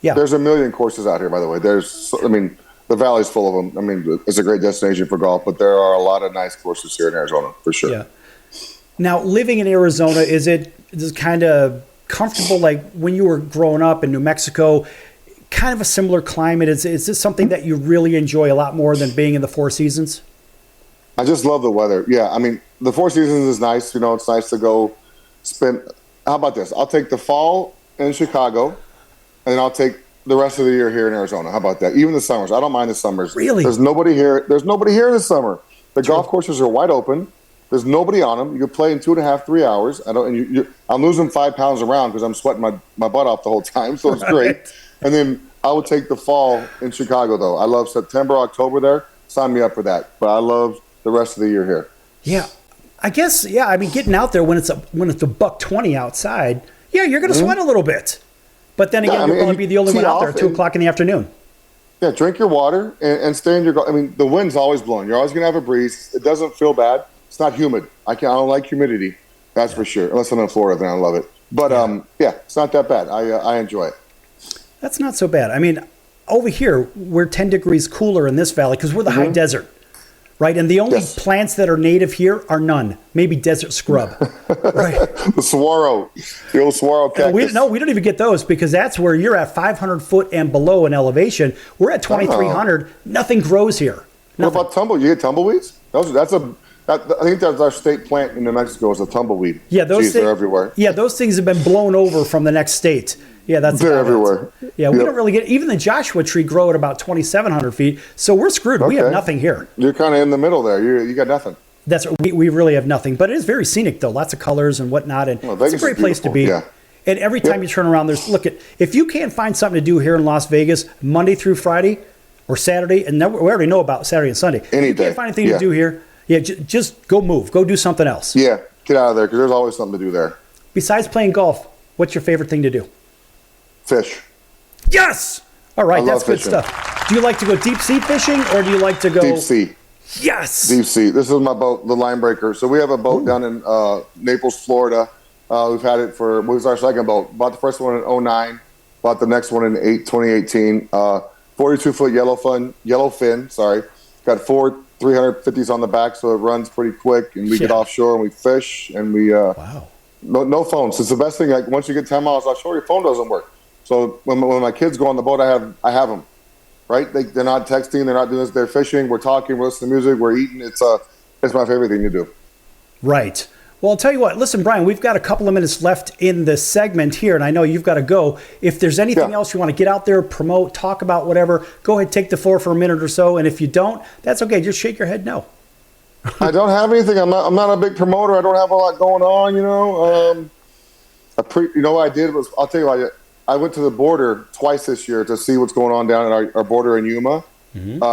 Yeah, there's a million courses out here, by the way. The valley's full of them. I mean, it's a great destination for golf, but there are a lot of nice courses here in Arizona, for sure. Yeah. Now, living in Arizona, is it kind of comfortable like when you were growing up in New Mexico? Kind of a similar climate. Is this something that you really enjoy a lot more than being in the Four Seasons? I just love the weather. Yeah, I mean, the Four Seasons is nice. You know, it's nice to go spend. How about this? I'll take the fall in Chicago, and I'll take the rest of the year here in Arizona. How about that? Even the summers. I don't mind the summers. Really? There's nobody here. There's nobody here in the summer. The golf courses are wide open. There's nobody on them. You can play in 2.5, 3 hours. I'm losing 5 pounds a round because I'm sweating my butt off the whole time, so it's great. And then I would take the fall in Chicago, though. I love September, October there. Sign me up for that. But I love the rest of the year here. Yeah, I guess. Yeah, I mean, getting out there when it's $120 outside. Yeah, you're going to sweat a little bit. But then again, you're going to be the only one out there at 2 o'clock in the afternoon. Yeah, drink your water and stay in your. I mean, the wind's always blowing. You're always going to have a breeze. It doesn't feel bad. It's not humid. I don't like humidity. That's for sure. Unless I'm in Florida, then I love it. But it's not that bad. I enjoy it. That's not so bad. I mean, over here we're 10 degrees cooler in this valley because we're the high desert, right? And the only plants that are native here are none. Maybe desert scrub, right? The old saguaro cactus. We don't even get those because that's where you're at 500 foot and below in elevation. We're at 2,300. Nothing grows here. Nothing. What about tumbleweeds? You get tumbleweeds? I think that's our state plant in New Mexico is a tumbleweed. Yeah, they're everywhere. Yeah, those things have been blown over from the next state. Yeah, they're everywhere. Yeah, we don't really get even the Joshua tree grow at about 2,700 feet. So we're screwed. Okay. We have nothing here. You're kind of in the middle there. You got nothing. We really have nothing. But it is very scenic though. Lots of colors and whatnot, and it's a great place to be. Yeah. And every time you turn around, if you can't find something to do here in Las Vegas Monday through Friday or Saturday, and we already know about Saturday and Sunday. Any if you can't find anything to do here. Yeah, just go move. Go do something else. Yeah, get out of there because there's always something to do there. Besides playing golf, what's your favorite thing to do? Fish. Yes! All right, that's good stuff. Do you like to go deep sea fishing or do you like to go... Deep sea. Yes! Deep sea. This is my boat, the Line Breaker. So we have a boat down in Naples, Florida. We've had it what was our second boat? Bought the first one in 2009. Bought the next one in 2018. 42-foot yellowfin. Sorry. Got 4 350s on the back, so it runs pretty quick, and we get offshore and we fish, and we no phones. It's the best thing. Like once you get 10 miles offshore, your phone doesn't work. So when my kids go on the boat, I have them. Right? They're not texting. They're not doing this. They're fishing. We're talking. We're listening to music. We're eating. It's my favorite thing to do. Right. Well, I'll tell you what. Listen, Brian, we've got a couple of minutes left in the segment here, and I know you've got to go. If there's anything else you want to get out there, promote, talk about, whatever, go ahead, take the floor for a minute or so. And if you don't, that's okay. Just shake your head no. I don't have anything. I'm not a big promoter. I don't have a lot going on. You know. What I did was I'll tell you what I did. I went to the border twice this year to see what's going on down at our border in Yuma,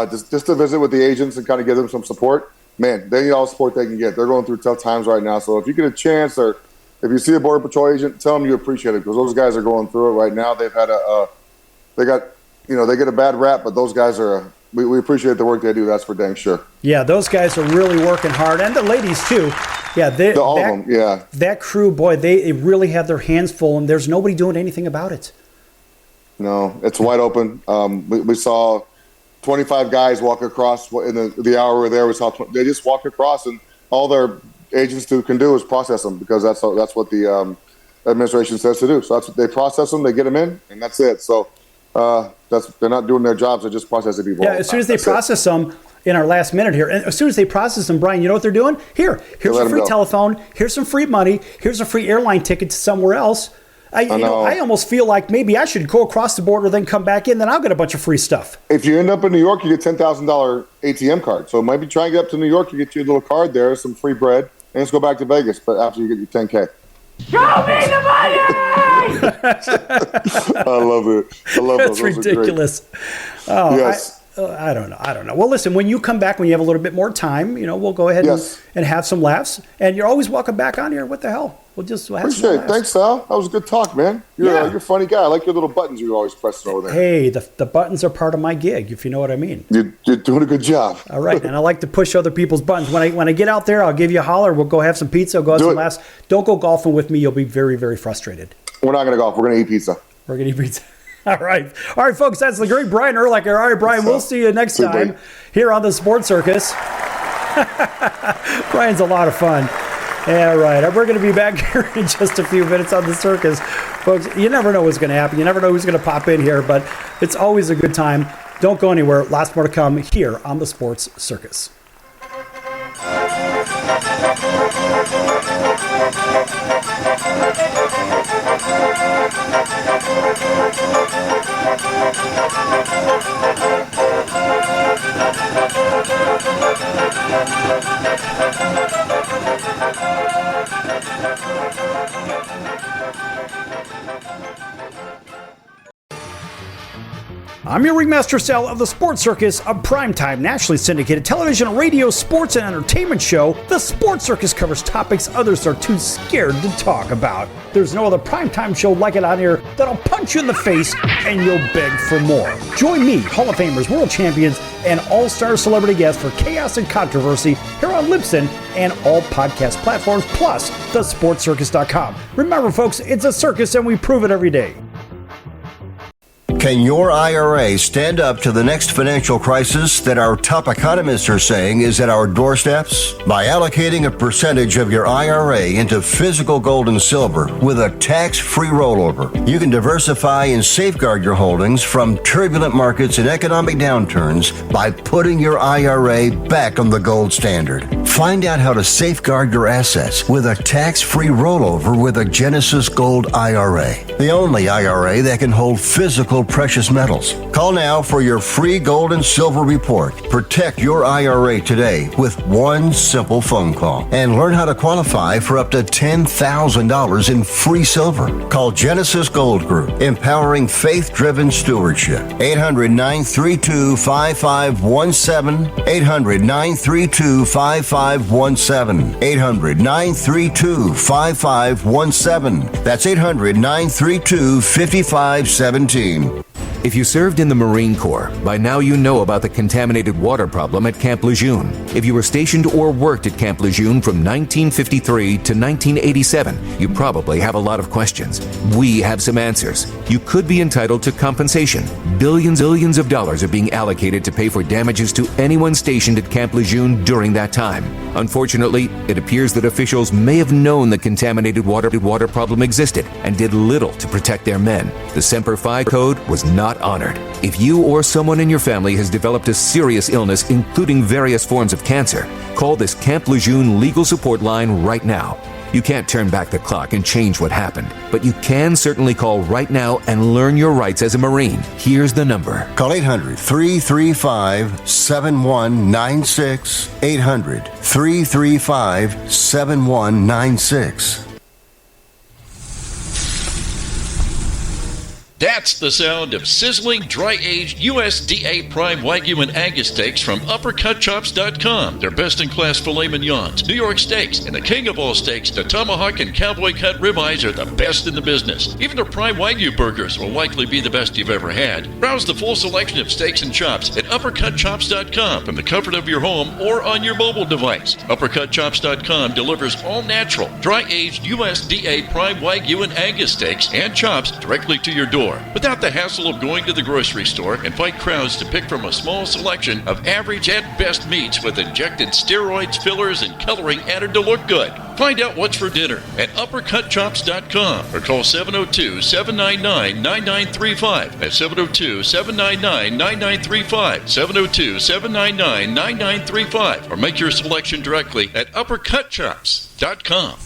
just to visit with the agents and kind of give them some support. Man, they need all the support they can get. They're going through tough times right now. So if you get a chance, or if you see a Border Patrol agent, tell them you appreciate it because those guys are going through it right now. They've had they get a bad rap, but those guys are. We appreciate the work they do. That's for dang sure. Yeah, those guys are really working hard, and the ladies too. Yeah, all of them. Yeah, that crew, boy, they really have their hands full, and there's nobody doing anything about it. No, it's wide open. We saw 25 guys walk across in the hour we were there. We saw they just walk across, and all their agents can do is process them because that's what the administration says to do. So that's what they process them, they get them in, and that's it. So they're not doing their jobs; they're just processing people. Yeah, as soon as they process them. In our last minute here, and as soon as they process them, Brian, you know what they're doing? Here's a free telephone. Here's some free money. Here's a free airline ticket to somewhere else. I almost feel like maybe I should go across the border, then come back in, then I'll get a bunch of free stuff. If you end up in New York, you get $10,000 ATM card. So maybe try and get up to New York, you get your little card there, some free bread, and let's go back to Vegas. But after you get your 10K. Show me the money! I love it. I love That's ridiculous. Oh, yes. I don't know. Well, listen, when you come back, when you have a little bit more time, we'll go ahead and have some laughs. And you're always welcome back on here. What the hell? We'll have Appreciate some it. laughs. Thanks, Sal. That was a good talk, man. You're a funny guy. I like your little buttons you're always pressing over there. Hey, the buttons are part of my gig, if you know what I mean. You're doing a good job. All right, and I like to push other people's buttons. When I get out there, I'll give you a holler. We'll go have some pizza. Go have some laughs. Don't go golfing with me. You'll be very, very frustrated. We're not going to golf. We're going to eat pizza. We're going to eat pizza. All right, folks. That's the great Brian Urlacher. All right, Brian. We'll see you next time here on the Sports Circus. Brian's a lot of fun. All right, we're going to be back here in just a few minutes on the circus. Folks, you never know what's going to happen. You never know who's going to pop in here, but it's always a good time. Don't go anywhere. Lots more to come here on the Sports Circus. I'm your Ringmaster Sal of the Sports Circus, a primetime, nationally syndicated television, radio, sports, and entertainment show. The Sports Circus covers topics others are too scared to talk about. There's no other primetime show like it on here that'll punch you in the face and you'll beg for more. Join me, Hall of Famers, world champions, and all-star celebrity guests for chaos and controversy here on Libsyn and all podcast platforms, plus thesportscircus.com. Remember, folks, it's a circus and we prove it every day. Can your IRA stand up to the next financial crisis that our top economists are saying is at our doorsteps? By allocating a percentage of your IRA into physical gold and silver with a tax-free rollover, you can diversify and safeguard your holdings from turbulent markets and economic downturns by putting your IRA back on the gold standard. Find out how to safeguard your assets with a tax-free rollover with a Genesis Gold IRA, the only IRA that can hold physical precious metals. Call now for your free gold and silver report. Protect your IRA today with one simple phone call and learn how to qualify for up to $10,000 in free silver. Call Genesis Gold Group, empowering faith-driven stewardship. 800-932-5517. 800-932-5517. 800-932-5517. That's 800-932-5517. If you served in the Marine Corps, by now you know about the contaminated water problem at Camp Lejeune. If you were stationed or worked at Camp Lejeune from 1953 to 1987, you probably have a lot of questions. We have some answers. You could be entitled to compensation. Billions of dollars are being allocated to pay for damages to anyone stationed at Camp Lejeune during that time. Unfortunately, it appears that officials may have known the contaminated water problem existed and did little to protect their men. The Semper Fi code was not honored. If you or someone in your family has developed a serious illness, including various forms of cancer, call this Camp Lejeune legal support line right now. You can't turn back the clock and change what happened, but you can certainly call right now and learn your rights as a Marine. Here's the number. Call 800-335-7196. 800-335-7196. That's the sound of sizzling, dry-aged USDA prime Wagyu and Angus steaks from UppercutChops.com. Their best-in-class filet mignons, New York steaks, and the king of all steaks, the tomahawk and cowboy cut ribeyes are the best in the business. Even their prime Wagyu burgers will likely be the best you've ever had. Browse the full selection of steaks and chops at UppercutChops.com from the comfort of your home or on your mobile device. UppercutChops.com delivers all-natural, dry-aged USDA prime Wagyu and Angus steaks and chops directly to your door, without the hassle of going to the grocery store and fight crowds to pick from a small selection of average at best meats with injected steroids, fillers, and coloring added to look good. Find out what's for dinner at UppercutChops.com or call 702-799-9935. That's 702-799-9935. 702-799-9935. Or make your selection directly at UppercutChops.com.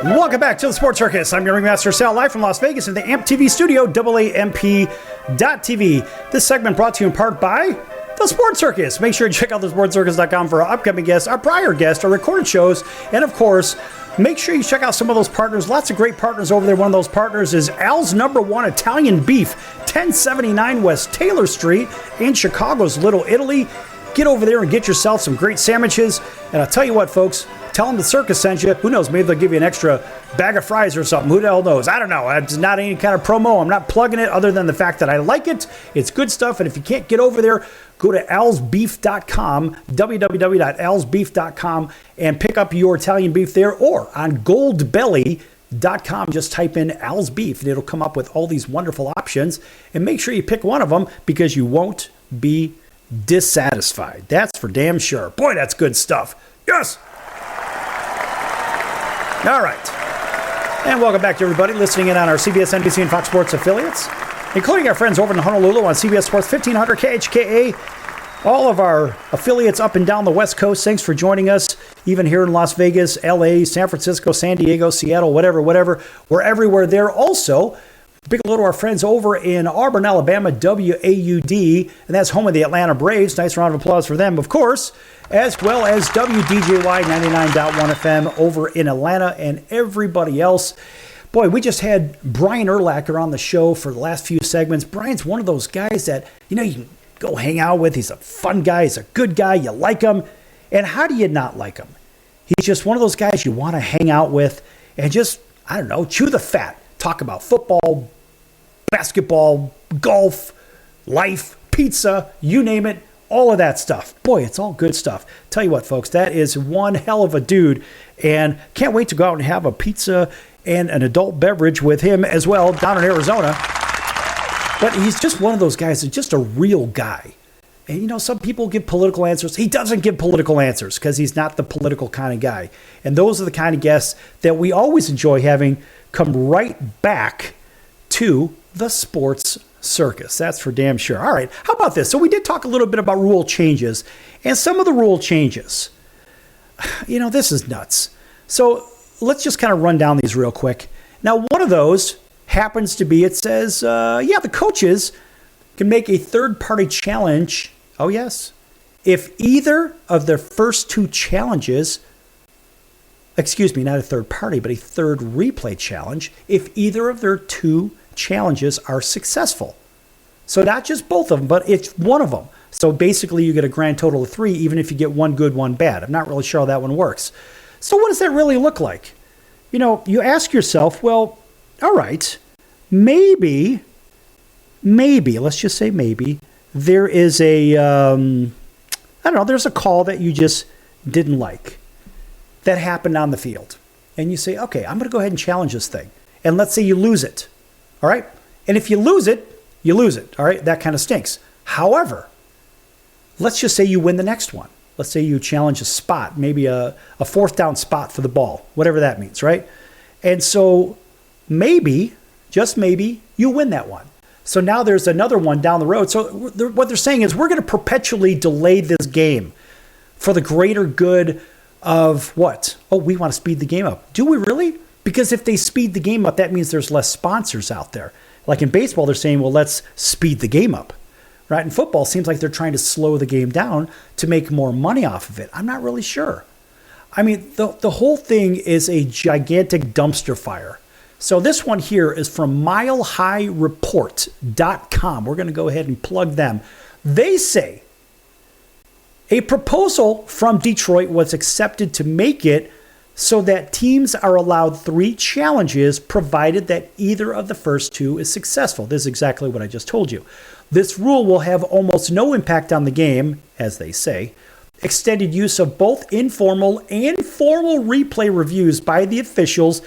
Welcome back to the Sports Circus. I'm your Ringmaster Sal, live from Las Vegas in the AMP TV studio, AAMP.TV. This segment brought to you in part by the Sports Circus. Make sure to check out thesportscircus.com for our upcoming guests, our prior guests, our recorded shows, and of course, make sure you check out some of those partners. Lots of great partners over there. One of those partners is Al's #1 Italian Beef, 1079 West Taylor Street in Chicago's Little Italy. Get over there and get yourself some great sandwiches. And I'll tell you what, folks, tell them the circus sent you. Who knows? Maybe they'll give you an extra bag of fries or something. Who the hell knows? I don't know. It's not any kind of promo. I'm not plugging it other than the fact that I like it. It's good stuff. And if you can't get over there, go to alsbeef.com, www.alsbeef.com, and pick up your Italian beef there, or on goldbelly.com. Just type in Al's Beef and it'll come up with all these wonderful options. And make sure you pick one of them because you won't be dissatisfied. That's for damn sure. Boy, that's good stuff. Yes. All right. And welcome back to everybody listening in on our CBS, NBC, and Fox Sports affiliates, including our friends over in Honolulu on CBS Sports 1500 KHKA. All of our affiliates up and down the West Coast. Thanks for joining us, even here in Las Vegas, LA, San Francisco, San Diego, Seattle, whatever. We're everywhere there. Also, big hello to our friends over in Auburn, Alabama, WAUD, and that's home of the Atlanta Braves. Nice round of applause for them, of course, as well as WDJY 99.1 FM over in Atlanta and everybody else. Boy, we just had Brian Urlacher on the show for the last few segments. Brian's one of those guys that, you can go hang out with. He's a fun guy. He's a good guy. You like him. And how do you not like him? He's just one of those guys you want to hang out with and just, I don't know, chew the fat. Talk about football, basketball, golf, life, pizza, you name it, all of that stuff. Boy, it's all good stuff. Tell you what, folks, that is one hell of a dude, and can't wait to go out and have a pizza and an adult beverage with him as well down in Arizona. But he's just one of those guys that's just a real guy. And, some people give political answers. He doesn't give political answers because he's not the political kind of guy. And those are the kind of guests that we always enjoy having come right back to the Sports Circus. That's for damn sure. All right, how about this? So we did talk a little bit about rule changes, and some of the rule changes, this is nuts. So let's just kind of run down these real quick. Now, one of those happens to be, it says, the coaches can make a third-party challenge, oh yes, if either of their first two challenges, not a third party, but a third replay challenge, if either of their two challenges are successful. So not just both of them, but it's one of them. So basically you get a grand total of 3, even if you get one good, one bad. I'm not really sure how that one works. So what does that really look like? You ask yourself, well, all right, maybe, let's just say maybe, there is there's a call that you just didn't like that happened on the field. And you say, okay, I'm going to go ahead and challenge this thing. And let's say you lose it. All right. And if you lose it, you lose it. All right. That kind of stinks. However, let's just say you win the next one. Let's say you challenge a spot, maybe a fourth down spot for the ball, whatever that means. Right. And so maybe, just maybe, you win that one. So now there's another one down the road. So what they're saying is we're going to perpetually delay this game for the greater good of what? Oh, we want to speed the game up. Do we really? Because if they speed the game up, that means there's less sponsors out there. Like in baseball, they're saying, well, let's speed the game up. Right? In football, it seems like they're trying to slow the game down to make more money off of it. I'm not really sure. I mean, the whole thing is a gigantic dumpster fire. So this one here is from milehighreport.com. We're going to go ahead and plug them. They say a proposal from Detroit was accepted to make it so that teams are allowed 3 challenges provided that either of the first 2 is successful. This is exactly what I just told you. This rule will have almost no impact on the game, as they say. Extended use of both informal and formal replay reviews by the officials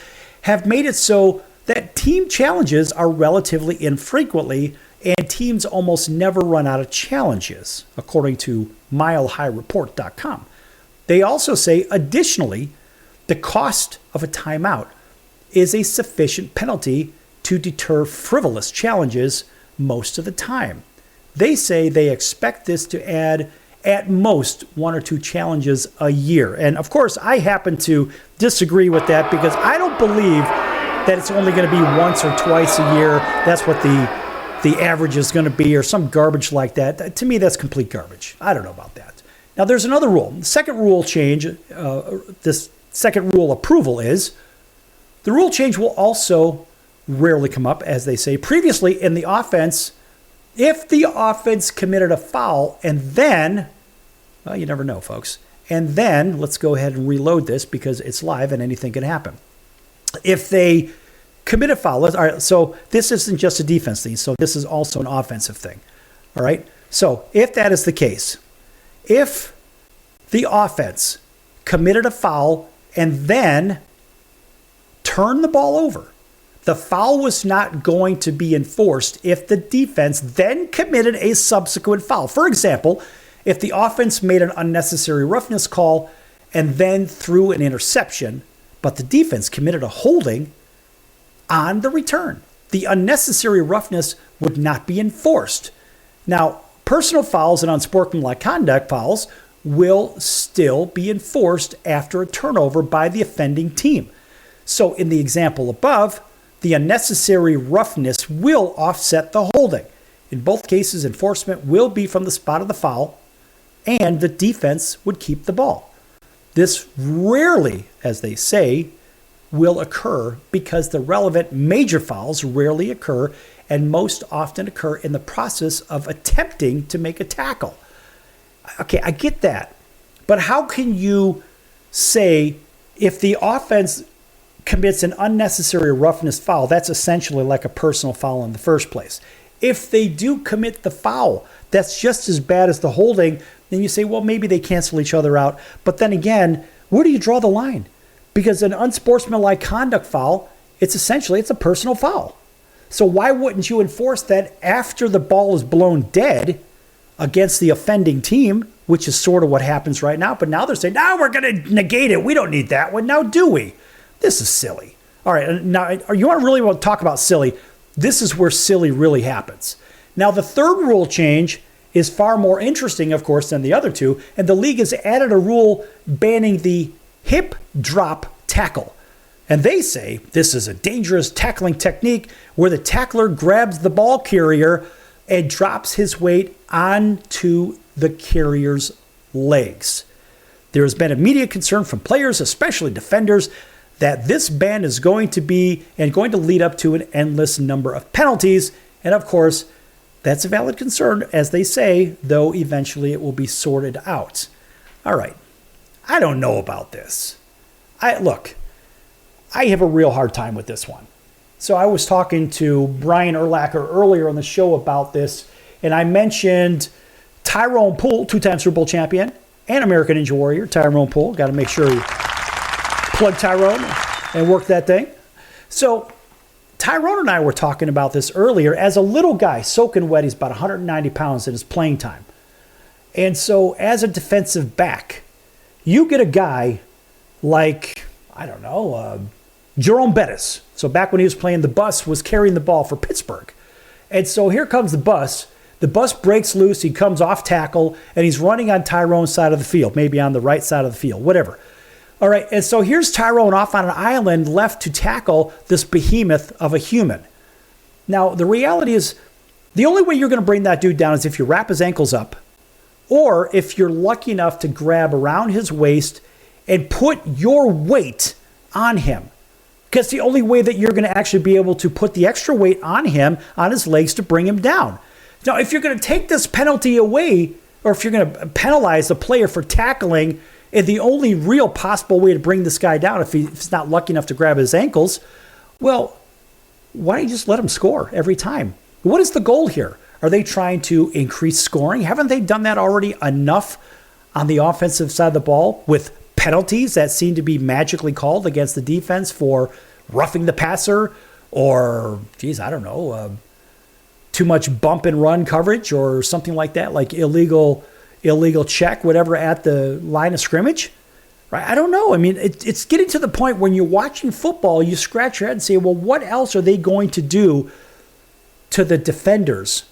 have made it so that team challenges are relatively infrequently and teams almost never run out of challenges, according to milehighreport.com. They also say, additionally, the cost of a timeout is a sufficient penalty to deter frivolous challenges most of the time. They say they expect this to add at most 1 or 2 challenges a year. And of course, I happen to disagree with that because I don't believe that it's only going to be once or twice a year. That's what the average is going to be, or some garbage like that. To me, that's complete garbage. I don't know about that. Now, there's another rule. The second rule change, this second rule approval is the rule change will also rarely come up, as they say. Previously in the offense, if the offense committed a foul and then, well, you never know, folks. And then, let's go ahead and reload this because it's live and anything can happen. If they commit a foul, all right, so this isn't just a defense thing, so this is also an offensive thing. All right? So if that is the case, if the offense committed a foul and then turned the ball over, the foul was not going to be enforced if the defense then committed a subsequent foul. For example, if the offense made an unnecessary roughness call and then threw an interception, but the defense committed a holding on the return, the unnecessary roughness would not be enforced. Now, personal fouls and unsportsmanlike conduct fouls will still be enforced after a turnover by the offending team. So in the example above, the unnecessary roughness will offset the holding. In both cases, enforcement will be from the spot of the foul, and the defense would keep the ball. This rarely, as they say, will occur because the relevant major fouls rarely occur and most often occur in the process of attempting to make a tackle. Okay, I get that. But how can you say if the offense commits an unnecessary roughness foul, that's essentially like a personal foul in the first place? If they do commit the foul, that's just as bad as the holding. Then you say, well, maybe they cancel each other out. But then again, where do you draw the line? Because an unsportsmanlike conduct foul, it's a personal foul. So why wouldn't you enforce that after the ball is blown dead against the offending team, which is sort of what happens right now? But now they're saying, no, we're going to negate it. We don't need that one. Now, do we? This is silly. All right, now, you want to really want to talk about silly? This is where silly really happens. Now, the third rule change is far more interesting, of course, than the other two, and the league has added a rule banning the hip drop tackle. And they say this is a dangerous tackling technique where the tackler grabs the ball carrier and drops his weight onto the carrier's legs. There has been immediate concern from players, especially defenders, that this ban is going to lead up to an endless number of penalties. And of course, that's a valid concern, as they say, though eventually it will be sorted out. All right. I don't know about this. I have a real hard time with this one. So I was talking to Brian Urlacher earlier on the show about this, and I mentioned Tyrone Poole, two-time Super Bowl champion, and American Ninja Warrior, Tyrone Poole. Got to make sure you plug Tyrone and work that thing. So Tyrone and I were talking about this earlier. As a little guy, soaking wet, he's about 190 pounds in his playing time. And so as a defensive back, you get a guy like, I don't know, Jerome Bettis. So back when he was playing, the bus was carrying the ball for Pittsburgh. And so here comes the bus. The bus breaks loose. He comes off tackle, and he's running on Tyrone's side of the field, maybe on the right side of the field, whatever. All right, and so here's Tyrone off on an island left to tackle this behemoth of a human. Now, the reality is the only way you're going to bring that dude down is if you wrap his ankles up, or if you're lucky enough to grab around his waist and put your weight on him. Because the only way that you're going to actually be able to put the extra weight on him, on his legs, to bring him down. Now, if you're going to take this penalty away, or if you're going to penalize the player for tackling, and the only real possible way to bring this guy down, if he's not lucky enough to grab his ankles, well, why don't you just let him score every time? What is the goal here? Are they trying to increase scoring? Haven't they done that already enough on the offensive side of the ball with penalties that seem to be magically called against the defense for roughing the passer or, too much bump and run coverage or something like that, like illegal check, whatever, at the line of scrimmage? Right? I don't know. I mean, it's getting to the point when you're watching football, you scratch your head and say, well, what else are they going to do to the defenders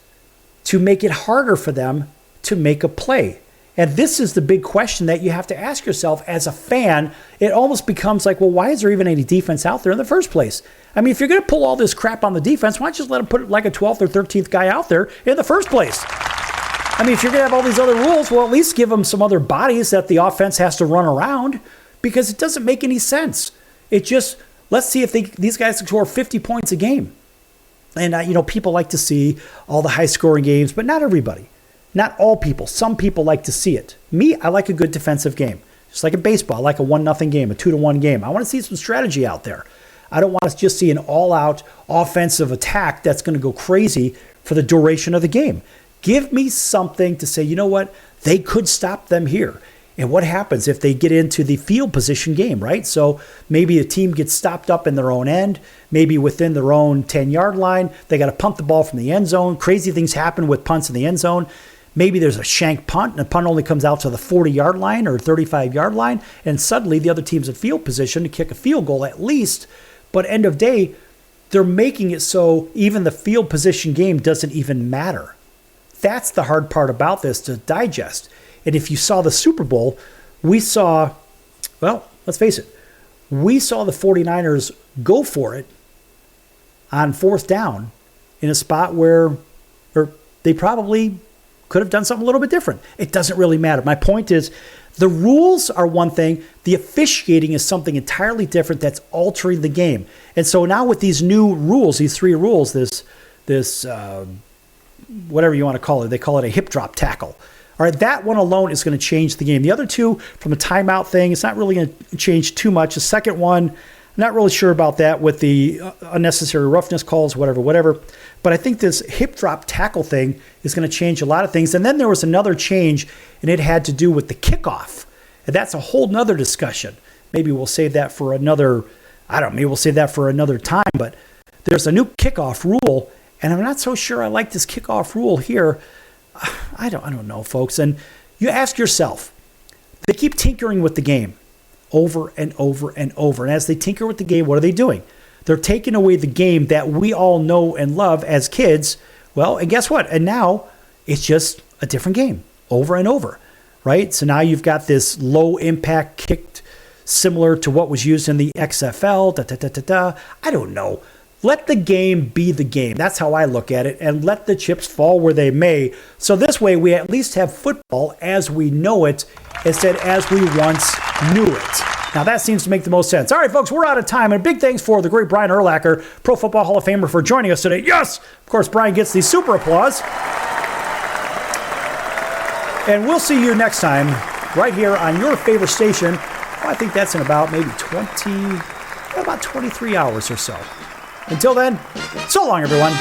to make it harder for them to make a play? And this is the big question that you have to ask yourself as a fan. It almost becomes like, well, why is there even any defense out there in the first place? I mean, if you're going to pull all this crap on the defense, why don't you just let them put like a 12th or 13th guy out there in the first place? I mean, if you're going to have all these other rules, well, at least give them some other bodies that the offense has to run around, because it doesn't make any sense. It just, let's see if these guys can score 50 points a game. And, people like to see all the high-scoring games, but not everybody. Not all people. Some people like to see it. Me, I like a good defensive game. Just like in baseball, I like a 1-0 game, a 2-1 game. I want to see some strategy out there. I don't want to just see an all-out offensive attack that's going to go crazy for the duration of the game. Give me something to say, you know what, they could stop them here. And what happens if they get into the field position game, right? So maybe a team gets stopped up in their own end, maybe within their own 10-yard line. They got to punt the ball from the end zone. Crazy things happen with punts in the end zone. Maybe there's a shank punt, and the punt only comes out to the 40-yard line or 35-yard line, and suddenly the other team's in field position to kick a field goal at least. But end of day, they're making it so even the field position game doesn't even matter. That's the hard part about this to digest. And if you saw the Super Bowl, we saw, well, let's face it, we saw the 49ers go for it on fourth down in a spot where they probably could have done something a little bit different. It doesn't really matter. My point is, the rules are one thing. The officiating is something entirely different that's altering the game. And so now with these new rules, these three rules, this whatever you want to call it, they call it a hip drop tackle. All right, that one alone is going to change the game. The other two, from a timeout thing, it's not really going to change too much. The second one, not really sure about that with the unnecessary roughness calls, whatever. But I think this hip drop tackle thing is going to change a lot of things. And then there was another change, and it had to do with the kickoff. And that's a whole nother discussion. Maybe we'll save that for another, maybe we'll save that for another time. But there's a new kickoff rule, and I'm not so sure I like this kickoff rule here. I don't know, folks. And you ask yourself, they keep tinkering with the game over and over and over. And as they tinker with the game, what are they doing? They're taking away the game that we all know and love as kids. Well, and guess what? And now it's just a different game over and over, right? So now you've got this low impact kick similar to what was used in the XFL. I don't know. Let the game be the game. That's how I look at it. And let the chips fall where they may. So this way we at least have football as we know it instead as we once knew it. Now that seems to make the most sense. All right, folks, we're out of time. And big thanks for the great Brian Urlacher, Pro Football Hall of Famer, for joining us today. Yes! Of course, Brian gets the super applause. And we'll see you next time right here on your favorite station. Well, I think that's in about maybe 23 hours or so. Until then, so long, everyone.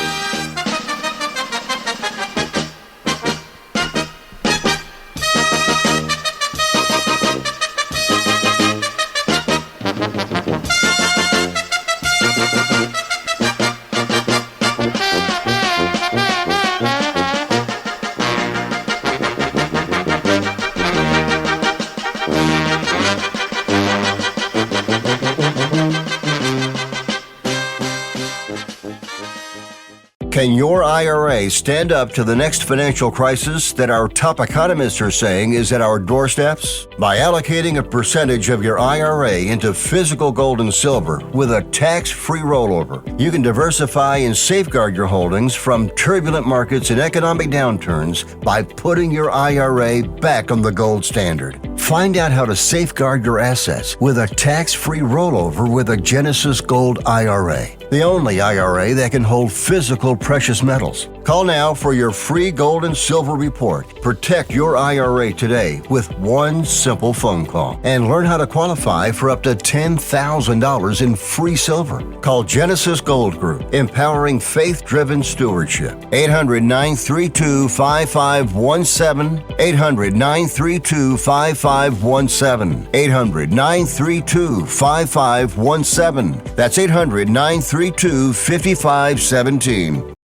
Can your IRA stand up to the next financial crisis that our top economists are saying is at our doorsteps? By allocating a percentage of your IRA into physical gold and silver with a tax-free rollover, you can diversify and safeguard your holdings from turbulent markets and economic downturns by putting your IRA back on the gold standard. Find out how to safeguard your assets with a tax-free rollover with a Genesis Gold IRA, the only IRA that can hold physical precious metals. Call now for your free gold and silver report. Protect your IRA today with one simple phone call and learn how to qualify for up to $10,000 in free silver. Call Genesis Gold Group, empowering faith-driven stewardship. 800-932-5517. 800-932-5517. 800-932-5517. That's 800-932-5517.